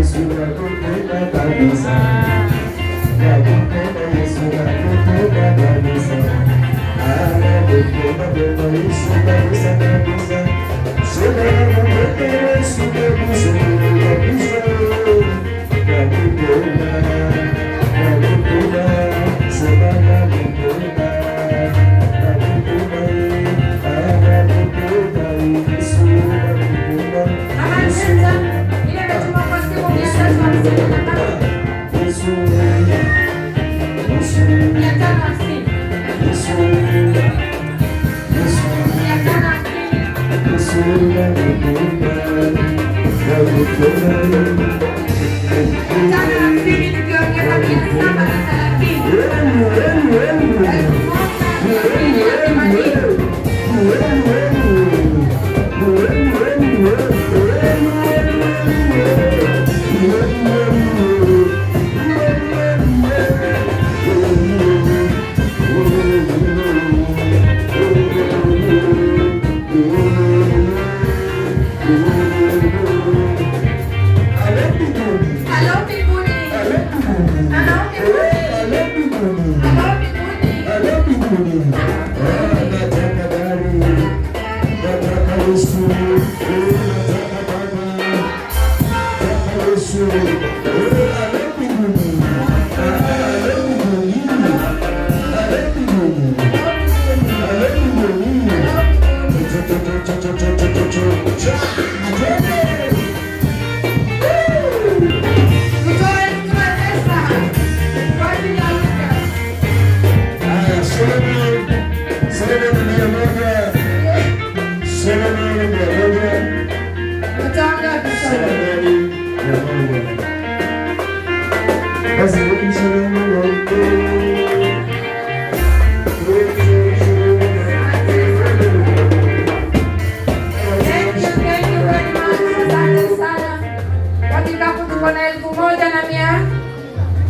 S5: Yesu nakupenda kabisa. Nakupenda Yesu nakupenda kabisa. Nakupenda Yesu kabisa kabisa. Sema nakupenda Yesu kabisa kabisa. Nakupenda, nakupenda, sema nakupenda.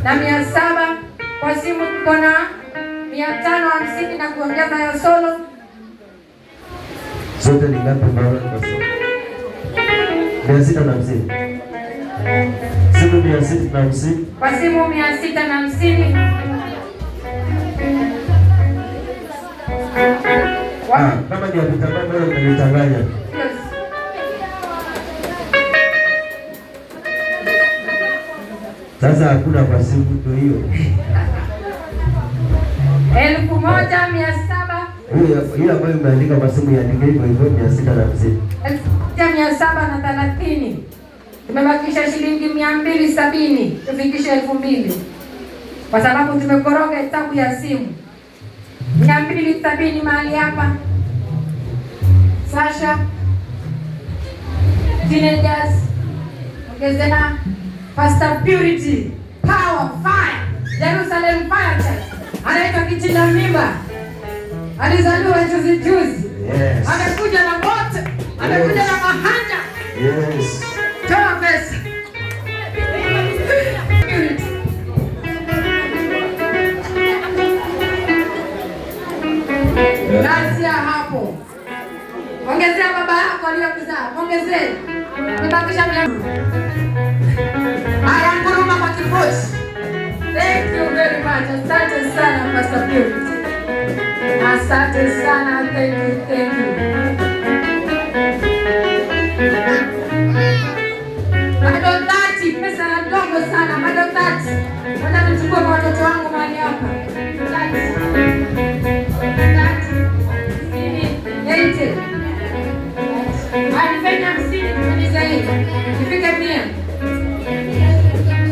S3: na 700 kwa simu, tuko na 550 na kuongeza ya solo.
S5: Zote ni ngapi mbona kwa solo? 650. Simu 650.
S3: Kwa simu 650.
S5: Kama ni vitambaa bora mnalitanganya. Sasa hakuna kwa simu tu hiyo.
S3: 1700.
S5: Hiyo ambayo imeandika kwa simu iandike hivyo hivyo 650.
S3: 1730. Tumebakisha shilingi 270 tufikishe 2000. Kwa sababu tumekoroga hesabu ya simu. 270 mahali hapa. Sasha teenagers ongezena Pastor Purity Power Fire Jerusalem Fire Church anaitwa Kitinda Mimba, alizaliwa juzi juzi.
S5: Yes.
S3: Amekuja na moto, amekuja na mahanja.
S5: Yes.
S3: Toa pesa. Nasia hapo. Ongezea baba yako aliyokuzaa. Ongezea. Nibakisha mia. Haya nguruma kwa kibosi. Thank you very much. Asante sana Pastor Purity. Asante sana. Thank you. Thank you. Bado 30 pesa ndogo sana. Bado 30. Nataka nichukue kwa watoto wangu mahali hapa. 30. Alifanya 50 kuniza hii. Nifike 100.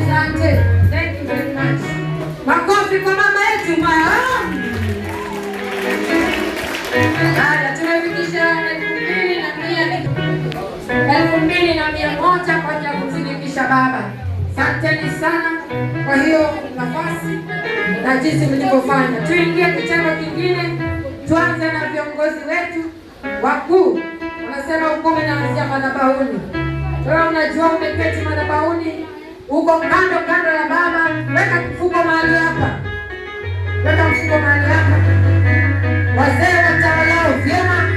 S3: Asante. Thank you very much. Makofi kwa mama yetu Maya. Haya, tumefikisha 2,100 kwa ajili ya kumsindikisha baba. Asanteni sana kwa hiyo nafasi na jinsi mlivyofanya. Tuingie kitengo kingine. Tuanze na viongozi wetu wakuu. Wanasema ukome naanzia madhabahuni. Wewe unajua umeketi madhabahuni, uko kando kando ya baba, weka mfuko mahali hapa. Weka mfuko mahali hapa. Wazee watawalao vyema.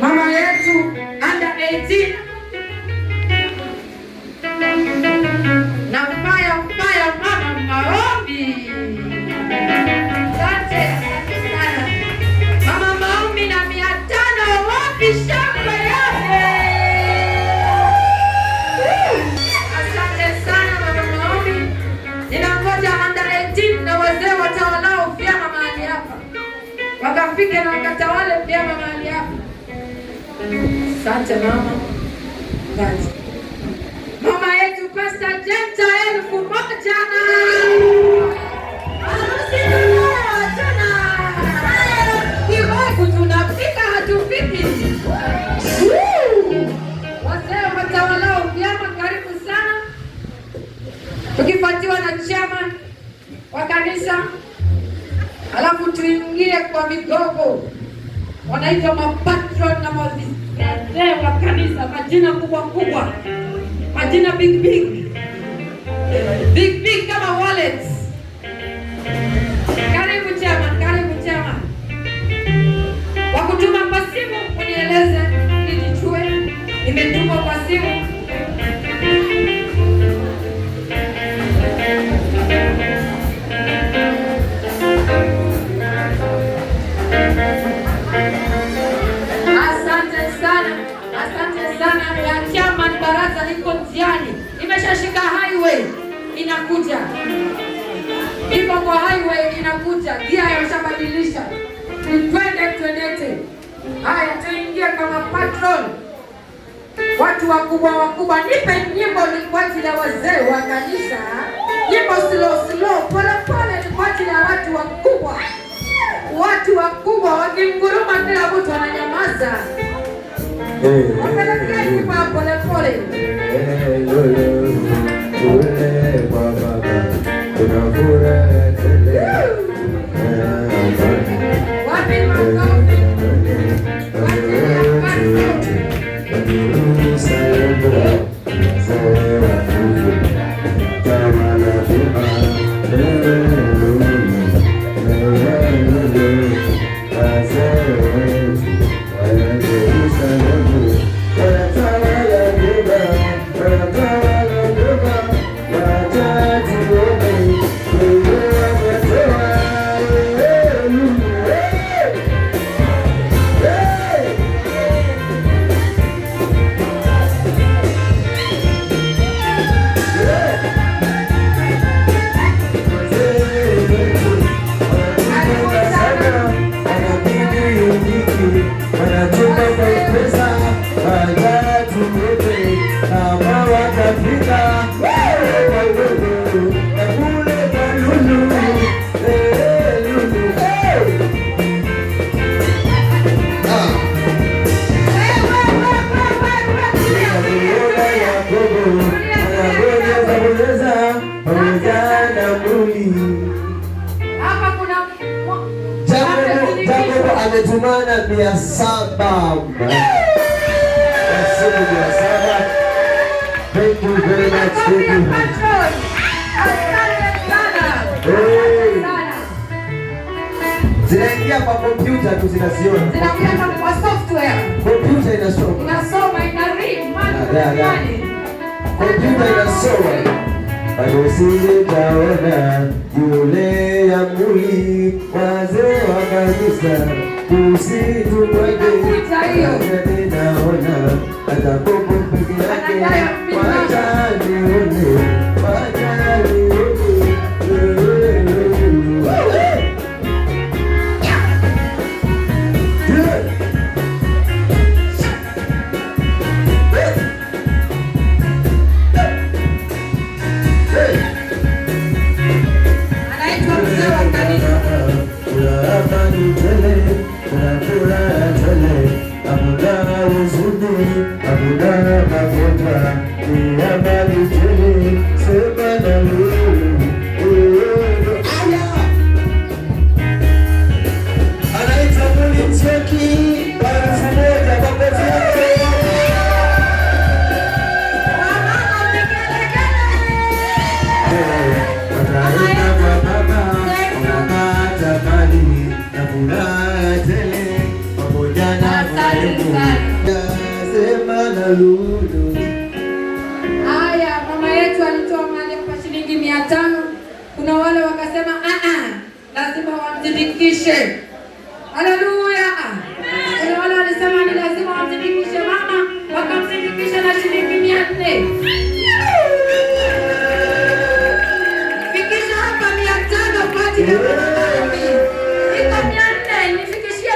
S3: Mama yetu under 18. wakafike na wakatawale vyema mahali hapa. Asante mama. Asante. Mama yetu Pastor Jenta 1000. Harusi tuna. Kiwaku tunapika hatupiki. Wazee watawalao vyema, karibu sana. Tukifuatiwa na chama wa kanisa, alafu tuingie kwa vigogo wanaitwa mapatron na wazee wa kanisa, majina kubwa kubwa, majina big big kama wallets. Karibu chama, karibu chama. Wakutuma kwa simu unieleze nijue, nimetuma kwa simu. Asante sana ya chama. Baraza liko njiani, imeshashika highway inakuja, iko kwa highway inakuja, gia yashabadilisha, twendete. Haya, tuingie kama patron, watu wakubwa. Nipe nyimbo ni kwa ajili ya wazee wa kanisa, nyimbo slow pole ni kwa ajili ya watu wakubwa wakinguruma, kila mtu ananyamaza. Wapelekea nyimbo ya pole. Wapi makofi?
S5: Ametumana 700. Thank you very much. Zinaingia kwa kompyuta tu, zinasiona.
S3: Zinaingia kwa software.
S5: Kompyuta inasoma.
S3: Ina read.
S5: Kompyuta inasoma. Usije kaona yule ya muli, wazee wa kanisa usitupende. Naona atakopo peke yake, wacha nione.
S3: Haya, mama yetu alitoa mali kwa shilingi 500. Kuna wale wakasema lazima wamtindikishe. Haleluya. Kuna wale walisema ni lazima wamtindikishe mama, wakamtindikisha na shilingi 400. Fikisha hapa 500 kwa ajili ya mama. Iko 400, nifikishie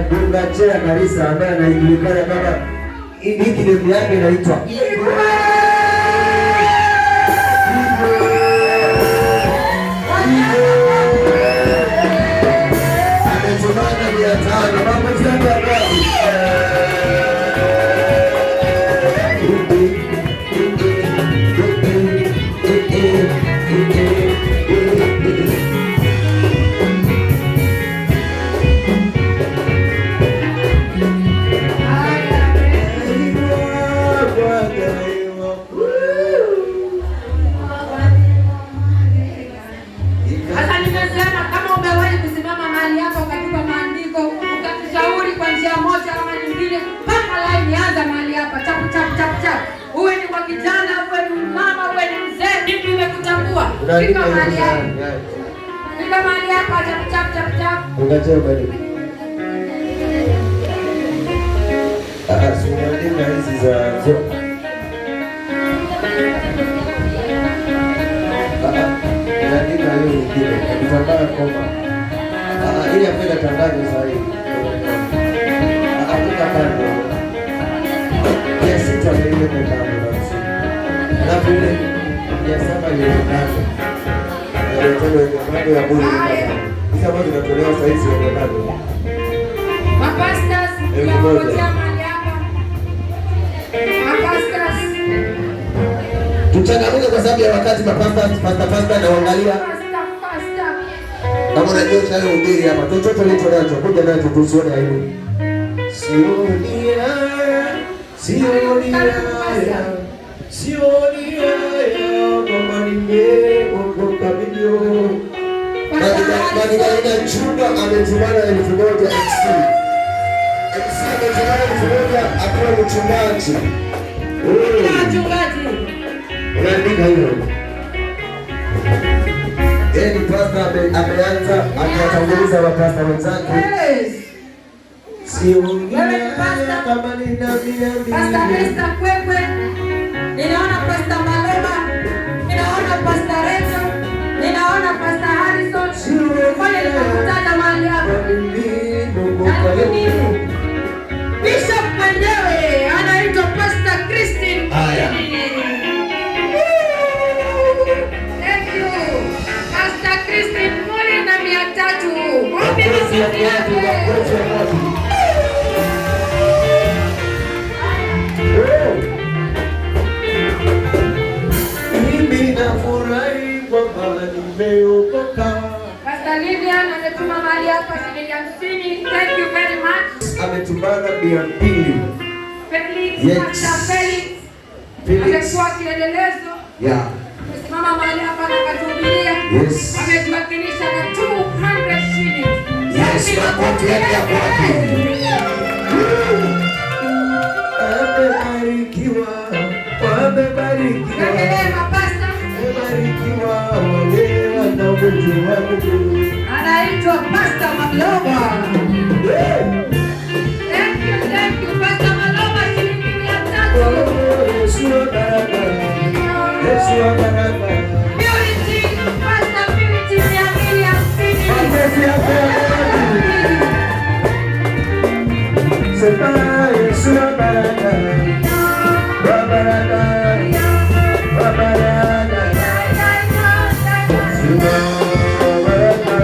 S5: Kuna Chea Karisa ambaye anajulikana kama nickname yake inaitwa ametumana 500 mambo
S2: Fika mahali hapa, chap.
S5: Ungaje bali. Simuandika hizi za naandika hiyo nyingine. Kitambaa koma. Ili afanye tangazo sahihi. Hakuna kando. Ya sita ile kando na msingi. Alafu ile ya saba ile kando. Mambo ya bure hizi ambazo zinatolewa sasa hizi ndio bado.
S3: Mapastas tunaongojea mahali hapa. Mapastas.
S5: Tuchangamke kwa sababu ya wakati mapastas pasta na uangalia. Kama unajua chale ubiri hapa. Chochote licho nacho kuja nacho tusione aibu. Sionia kama nimeokoka video. Katika chumba ametumana 1000 XC. XC ametumana 1000 akiwa mchungaji.
S3: Mchungaji.
S5: Unaandika hilo. Ni pasta ameanza akiwatanguliza wapasta wenzake. Sionia kama ninaambia.
S3: Pasta Esther Kwekwe. Ninaona Pasta Maloma, ninaona Pasta Rachel, ninaona Pasta Harrison. Wale nikakutaja mahali hapa. Bishop mwenyewe anaitwa Pasta Christine. Thank you. Pasta Christine 1300. Wapi msiki yake? Pastor Lilian ametuma mahali hapa shilingi 50. Thank you very much.
S5: Ametumana 200.
S3: Felix, Pastor Felix. Amekuwa kielelezo.
S5: Yeah.
S3: Amesimama mahali hapa na kutuhubiria.
S5: Yes.
S3: Ametuwakilisha na 200 shillings.
S5: Yes, makofi yake hapo hapo. Wamebarikiwa.
S3: Endelee mapasta.
S5: Wamebarikiwa wale wanaomjua Mungu.
S3: Anaitwa Pastor Maloma. Thank you, Pastor Maloma, shilingi 300.
S5: Yesu wa baraka. Yesu wa baraka.
S3: Purity, Pastor Purity 250.
S5: Makofi yake. Sema Yesu wa baraka. Wa baraka. Wa baraka. Sema wa baraka.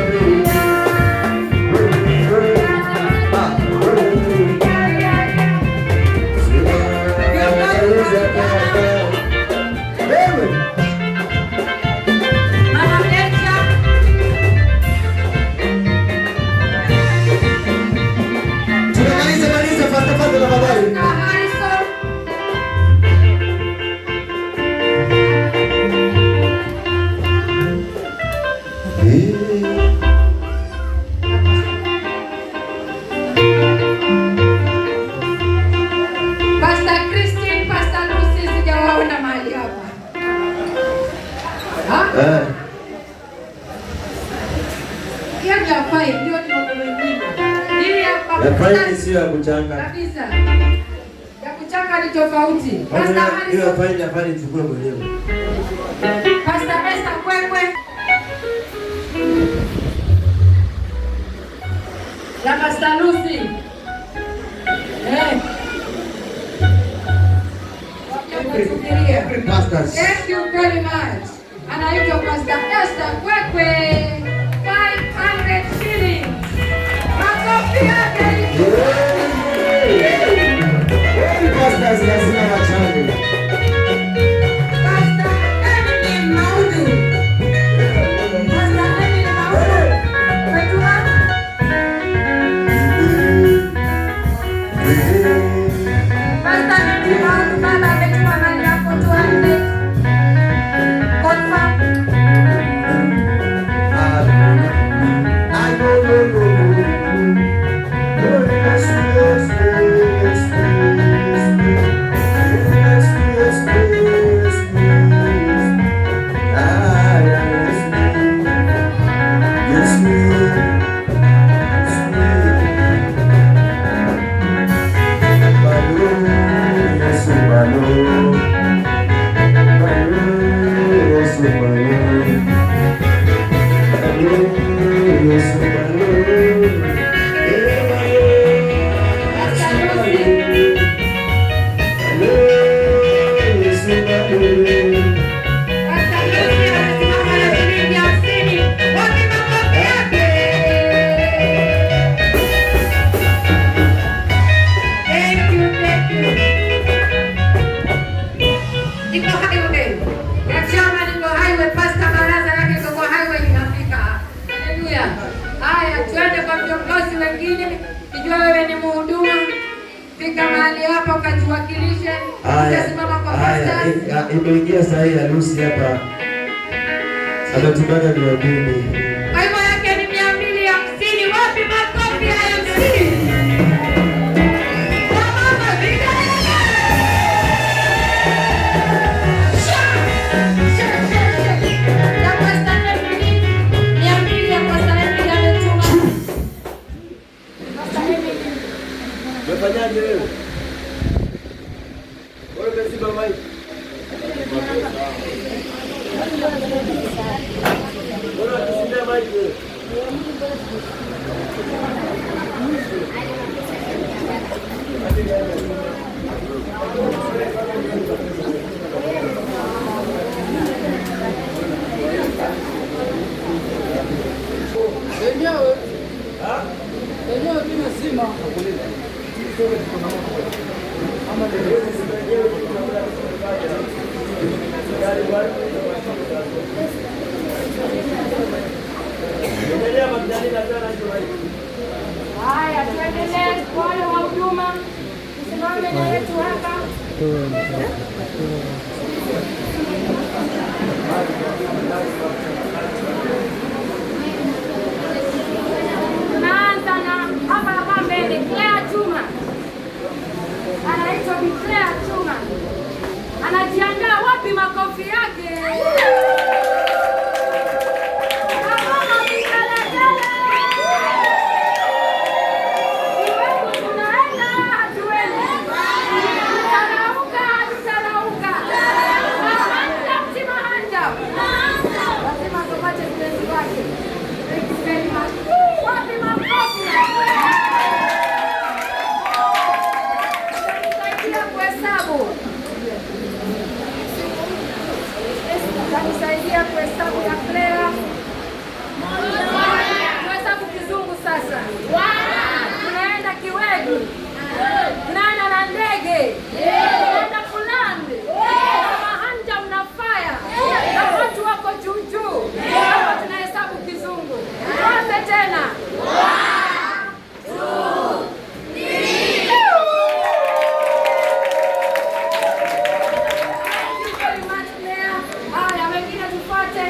S5: Faili sio ya kuchanga.
S3: Kabisa. Ya kuchanga ni tofauti.
S5: Hiyo faili ya faili chukue mwenyewe.
S3: Pastor Esther Kwekwe. Ya Pastor Lucy. Thank you very much. Anaitwa Pastor Esther Kwekwe. 500 shillings. Makofi yake.
S5: Pastor lazima wachange.
S3: Pastor Emily Maudu. Pastor Emily Maudu. Wetuma. Pastor Emily Maudu baba ametuma mali yako 200. Confirm.
S5: Imeingia sahi ya Lucy hapa. Ametumana 200.
S3: Kwa hivyo yake ni 250. Wapi makofi ya MC? Mama viga. Ya Pastor Emily. 200 ya Pastor Emily ametuma. Pastor Emily.
S5: Umefanyaje wewe? Wewe umesiba mic.
S6: Enyewe bila sima.
S3: Haya, tuendelee kwa wale wa huduma. Tusimame na yetu hapa. Tunaanza na hapa mbele, Claire Chuma. Anaitwa Claire Chuma. Anajiandaa, wapi makofi yake? Tanisaidia kuhesabu ya Claire. Tuhesabu kizungu sasa. Tunaenda Kiwegu. Tunaenda na ndege. Tunaenda Kulande. Na Mahanja mnafaya. Na watu wako juu juu. Hapo tunahesabu kizungu. Tuanze tena. 1, 2, 3. Haya, wengine tufuate.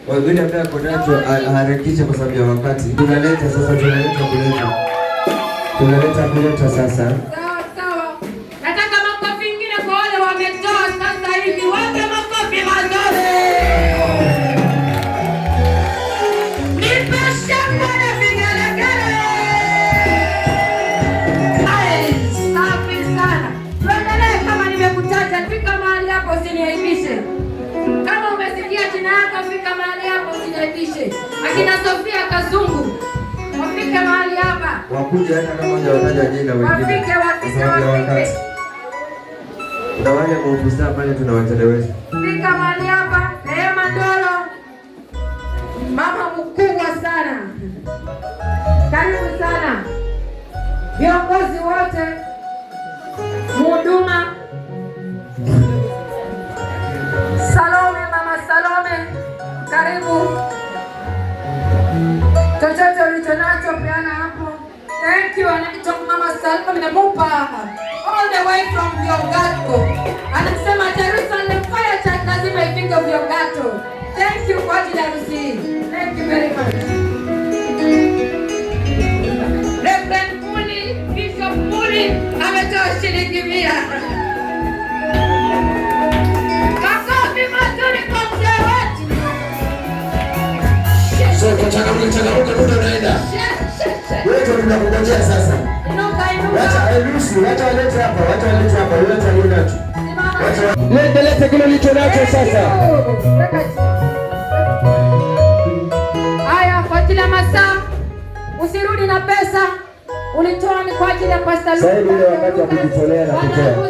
S1: Wengine ambaye ako nacho aharakisha kwa sababu ya wakati. Tunaleta kuleta sasa.
S3: Sawa. Nataka makofi mengine kwa wale wametoa sasa hivi. Wape makofi mazuri. Nipe shangwe na vigelegele. Safi sana. Tuendelee kama nimekutaja, fika mahali hapo usiniaibishe. Kama umesikia jina yako fika mahali hapo usiniaibishe. Akina Sofia Kazungu wafike mahali hapa.
S1: Wakuja hata kama hujawataja jina wengine. Wafike. Na wale maofisa pale tunawachelewesha.
S3: Fika mahali hapa. Rehema Ndolo. Mama mkubwa sana. Karibu sana. Viongozi wote. Mhuduma. Salome, Mama Salome. Karibu. Chochote ulichonacho peana hapo. Thank you. Anaitwa Mama Salome namupa. All the way from Viongato. Anasema Jerusalem Fire Church lazima ifike Viongato. Thank you kwa ajili ya ruhusa. Thank you very much. Reverend Muli, Bishop Muli ametoa shilingi 100. Makofi mazuri kwa mzee wetu.
S5: Soko changamuka muda unaenda. Wewe tunakungojea sasa. Wacha walete hapa. Walete alionacho. Lete kile ulicho nacho sasa.
S3: Haya, kwa kila masaa usirudi na pesa. Ulitoa ni kwa ajili ya Pastor Luka.
S5: Sasa ile wakati wa kujitolea na kutoa.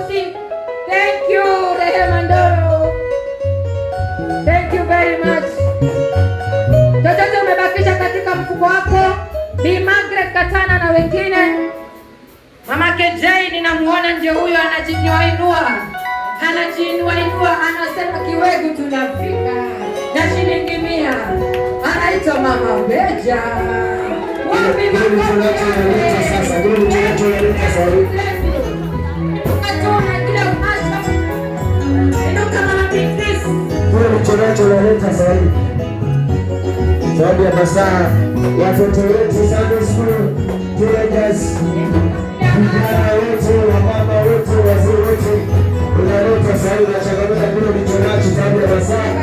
S3: Thank you, Rehema Ndolo. Thank you very much. Chochote umebakisha katika mfuko wako, Bi Margaret Katana na wengine. Mama KJ ninamuona nje, huyo anajiinua, anasema Kiwegu tunafika na shilingi 100. Anaitwa Mama Beja. Wapi makofi
S5: sasa? Tunaleta sasa.
S3: Atona kila mmoja. Ndio kama bidisi.
S5: Tunaleta sasa. Sababu ya masaa watoto wetu Sunday school teenagers, vijana wetu, wamama wetu, wazee wetu, unaleta sasa na changamoto kile ulichonacho sababu ya masaa.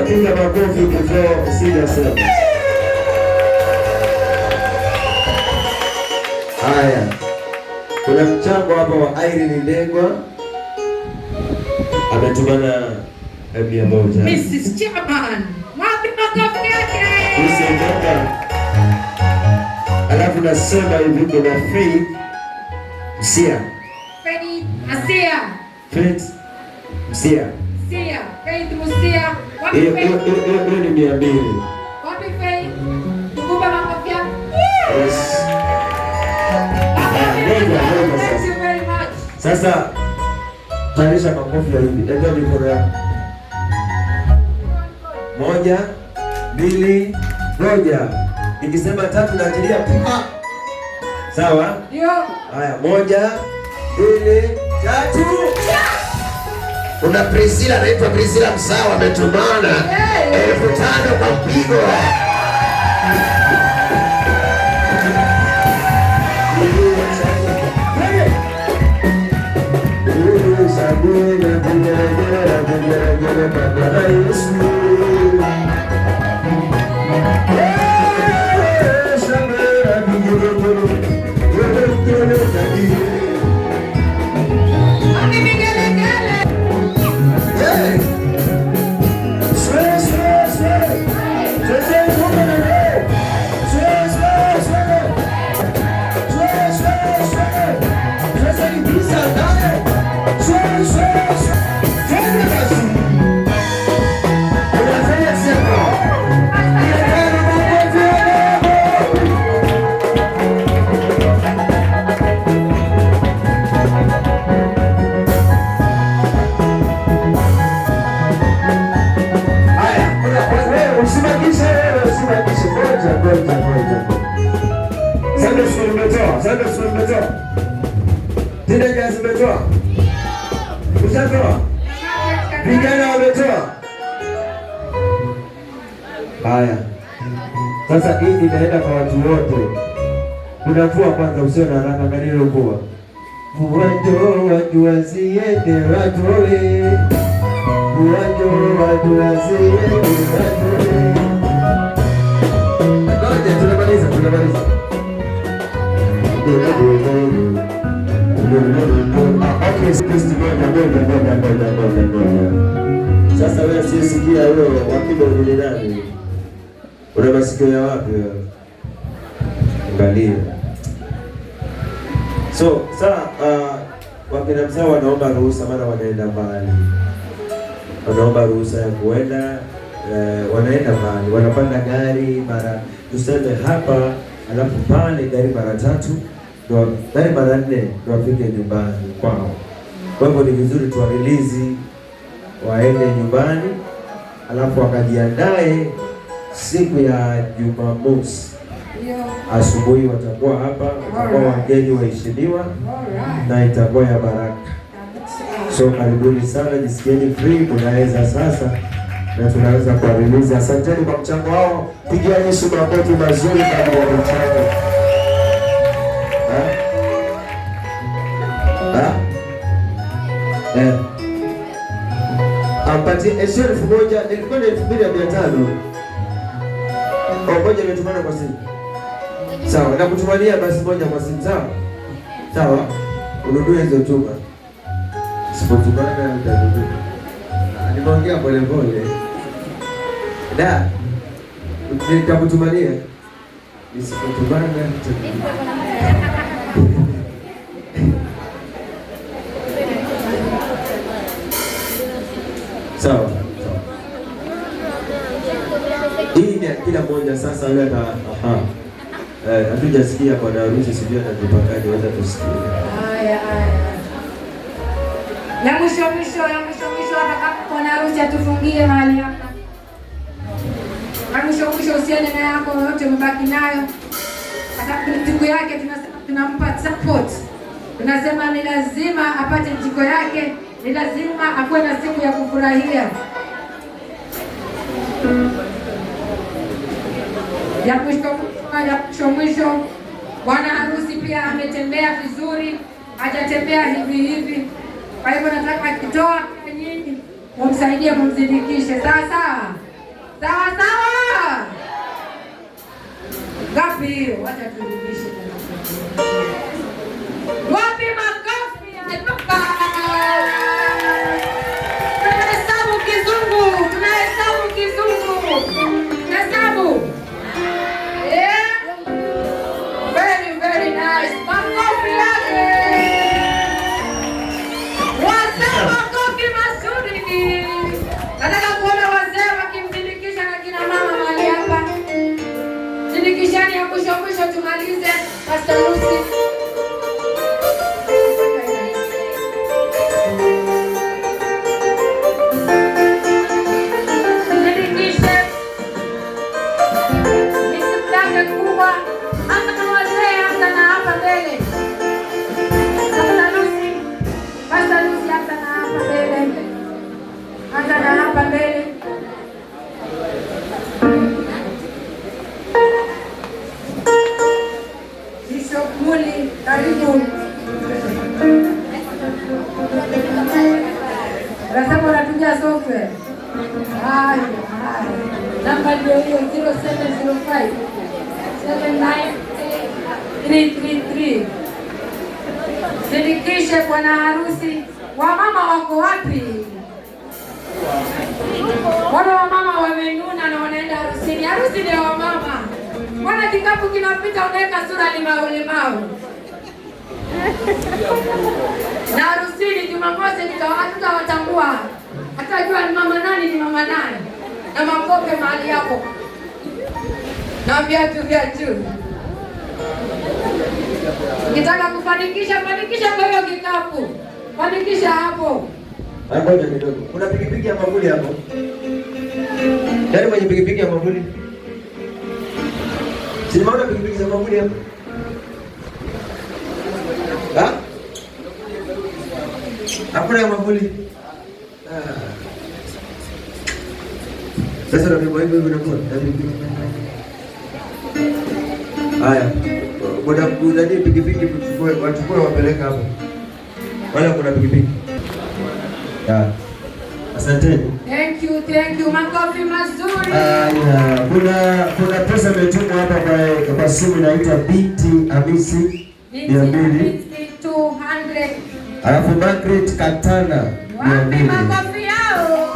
S5: Piga makofi kwa sida sana. Haya. Kuna mchango hapa wa Irene Ndegwa. ametumana 100.
S3: Mrs. Chairman, wapi makofi yake?
S5: Usiondoka. Alafu nasema hivi kuna Faith Msia.
S3: Faith Msia.
S5: Faith Msia.
S3: Msia. Faith Msia. Wapi Faith?
S5: Hiyo ni 200.
S3: Wapi Faith? Tukupe makofi yake.
S5: Yes.
S3: Thank you very much.
S5: Sasa tanisha makofi ya hivi. Ndio mikono yako. 1, 2, 1. Nikisema 3 naachilia. Sawa?
S3: Ndio.
S5: Haya, 1, 2, 3. Kuna Priscilla, anaitwa Priscilla Msawa, ametumana 5,000 kwa mpigo. Vijana wametoa. Haya. Sasa hii inaenda kwa watu wote. Tunavua kwanza, usio na haraka, angalia ukubwa. Mwanzo watu wasiende watoe. Mwanzo watu wasiende watoe. Ngoja tunamaliza. Sasa wewe sisikia wewe wapiga ni nani? Una masikio ya wapi wewe? Angalia. So, wakina Msawa wanaomba ruhusa, maana wanaenda mbali. Wanaomba ruhusa ya kuenda, wanaenda mbali. Wanapanda gari mara tuseme hapa, alafu pale gari mara 3. Gari mara 4 ndio wafike nyumbani kwao. Kwa hivyo ni vizuri tuwarilizi waende nyumbani, alafu wakajiandae siku ya Jumamosi asubuhi watakuwa hapa, watakuwa wageni waheshimiwa na itakuwa ya baraka. So karibuni sana, jisikieni free, mnaweza sasa na tunaweza kuwarilizi. Asanteni kwa mchango wao, pigia Yesu makofi mazuri kwa mchango. Ampatie 1,000, ilikuwa ni 2,500. Ngoja nimetumana kwa simu. Sawa, na kutumania basi moja kwa simu, sawa? Sawa. Ununue hizo tuma. Sipotumana ndio. Nimeongea pole pole. Nitakutumania. Nisipotumana sawa. Hii ni kila mmoja sasa yule ata hatujasikia kwa harusi, sijui atatupakaje, wacha tusikie.
S3: Haya. Ya mwisho hapa kwa harusi atufungie mahali hapa. Mwisho usiende na yako yote mbaki nayo. Hata siku yake tunampa support. Tunasema ni lazima apate jiko yake, ni lazima akuwe na siku ya kufurahia. Ya mwisho bwana harusi pia ametembea vizuri, hajatembea hivi. Kwa hivyo nataka akitoa nyinyi mumsaidie, mumzindikishe. Sawa. Ngapi hiyo? Wacha turudishe. Wapi makofi? Mishani ya mwisho tumalize. Pastor Lucy.
S6: Karibu. Rasema unatumia software. Haya. Namba ndio hiyo 0705 79333. Sindikishe bwana harusi. Wamama wako wapi? Wale wamama wamenuna na wanaenda harusini. Harusi ni ya wamama. Mbona kikapu kinapita unaweka sura limau. Na harusini Jumamosi tutawatambua. Hatajua ni mama nani. Na makope mahali hapo. Na viatu vya juu. Ukitaka kufanikisha kwa hiyo kikapu. Fanikisha hapo.
S1: Ngoja kidogo. Kuna pikipiki ya mavuli hapo. Nani mwenye pikipiki ya mavuli? Simaona pikipiki za mavuli hapo. Hakuna ya mavuli. Sasa ndio hivyo inakuwa. Haya. Boda kuzadi pikipiki wachukue wapeleka hapo. Wala kuna pikipiki. Asanteni.
S3: Thank you. Makofi mazuri.
S5: Kuna pesa imetumwa hapa kwa simu inaitwa Binti Hamisi 200.
S3: 200.
S5: Alafu Margaret Katana 200.
S3: Makofi yao.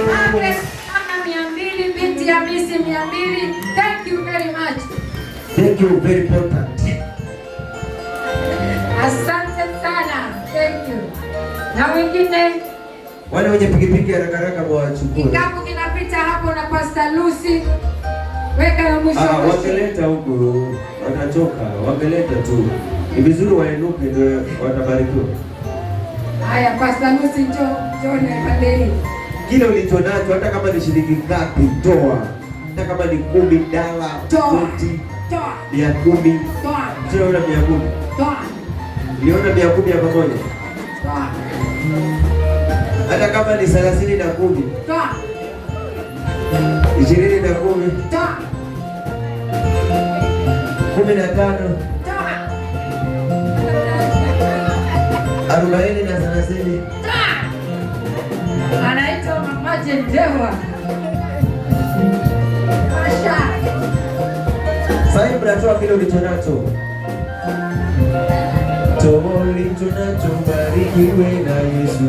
S3: Margaret Katana 200, Binti Hamisi 200. Thank you very much.
S5: Thank you very important.
S3: Asante sana. Thank you. Na wengine
S1: wale wenye pikipiki haraka wachukue.
S3: Kikapu kinapita hapo na Pastor Lucy. Weka na mwisho.
S1: Wameleta huko, watachoka, wameleta tu. Ni vizuri wainuke ndio watabarikiwa.
S3: Haya, Pastor Lucy njoo na badeli.
S1: Kile ulichonacho hata kama ni shilingi ngapi toa. Hata kama ni 10 dawa, koti.
S3: Toa.
S1: 110.
S3: Toa.
S1: Sio una 110.
S3: Toa.
S1: Uliona 110 ya pamoja?
S3: Toa.
S1: Hata kama ni 30 na 10.
S3: Toa.
S1: 20 na 10.
S3: Toa.
S1: 15.
S3: Toa.
S1: 40 na 30.
S3: Toa. Anaitwa Mama Jendewa. Masha.
S1: Sasa mnatoa kile ulichonacho. Toa ulichonacho, barikiwe na Yesu.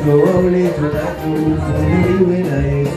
S1: Toa ulichonacho, ufuniwe na Yesu.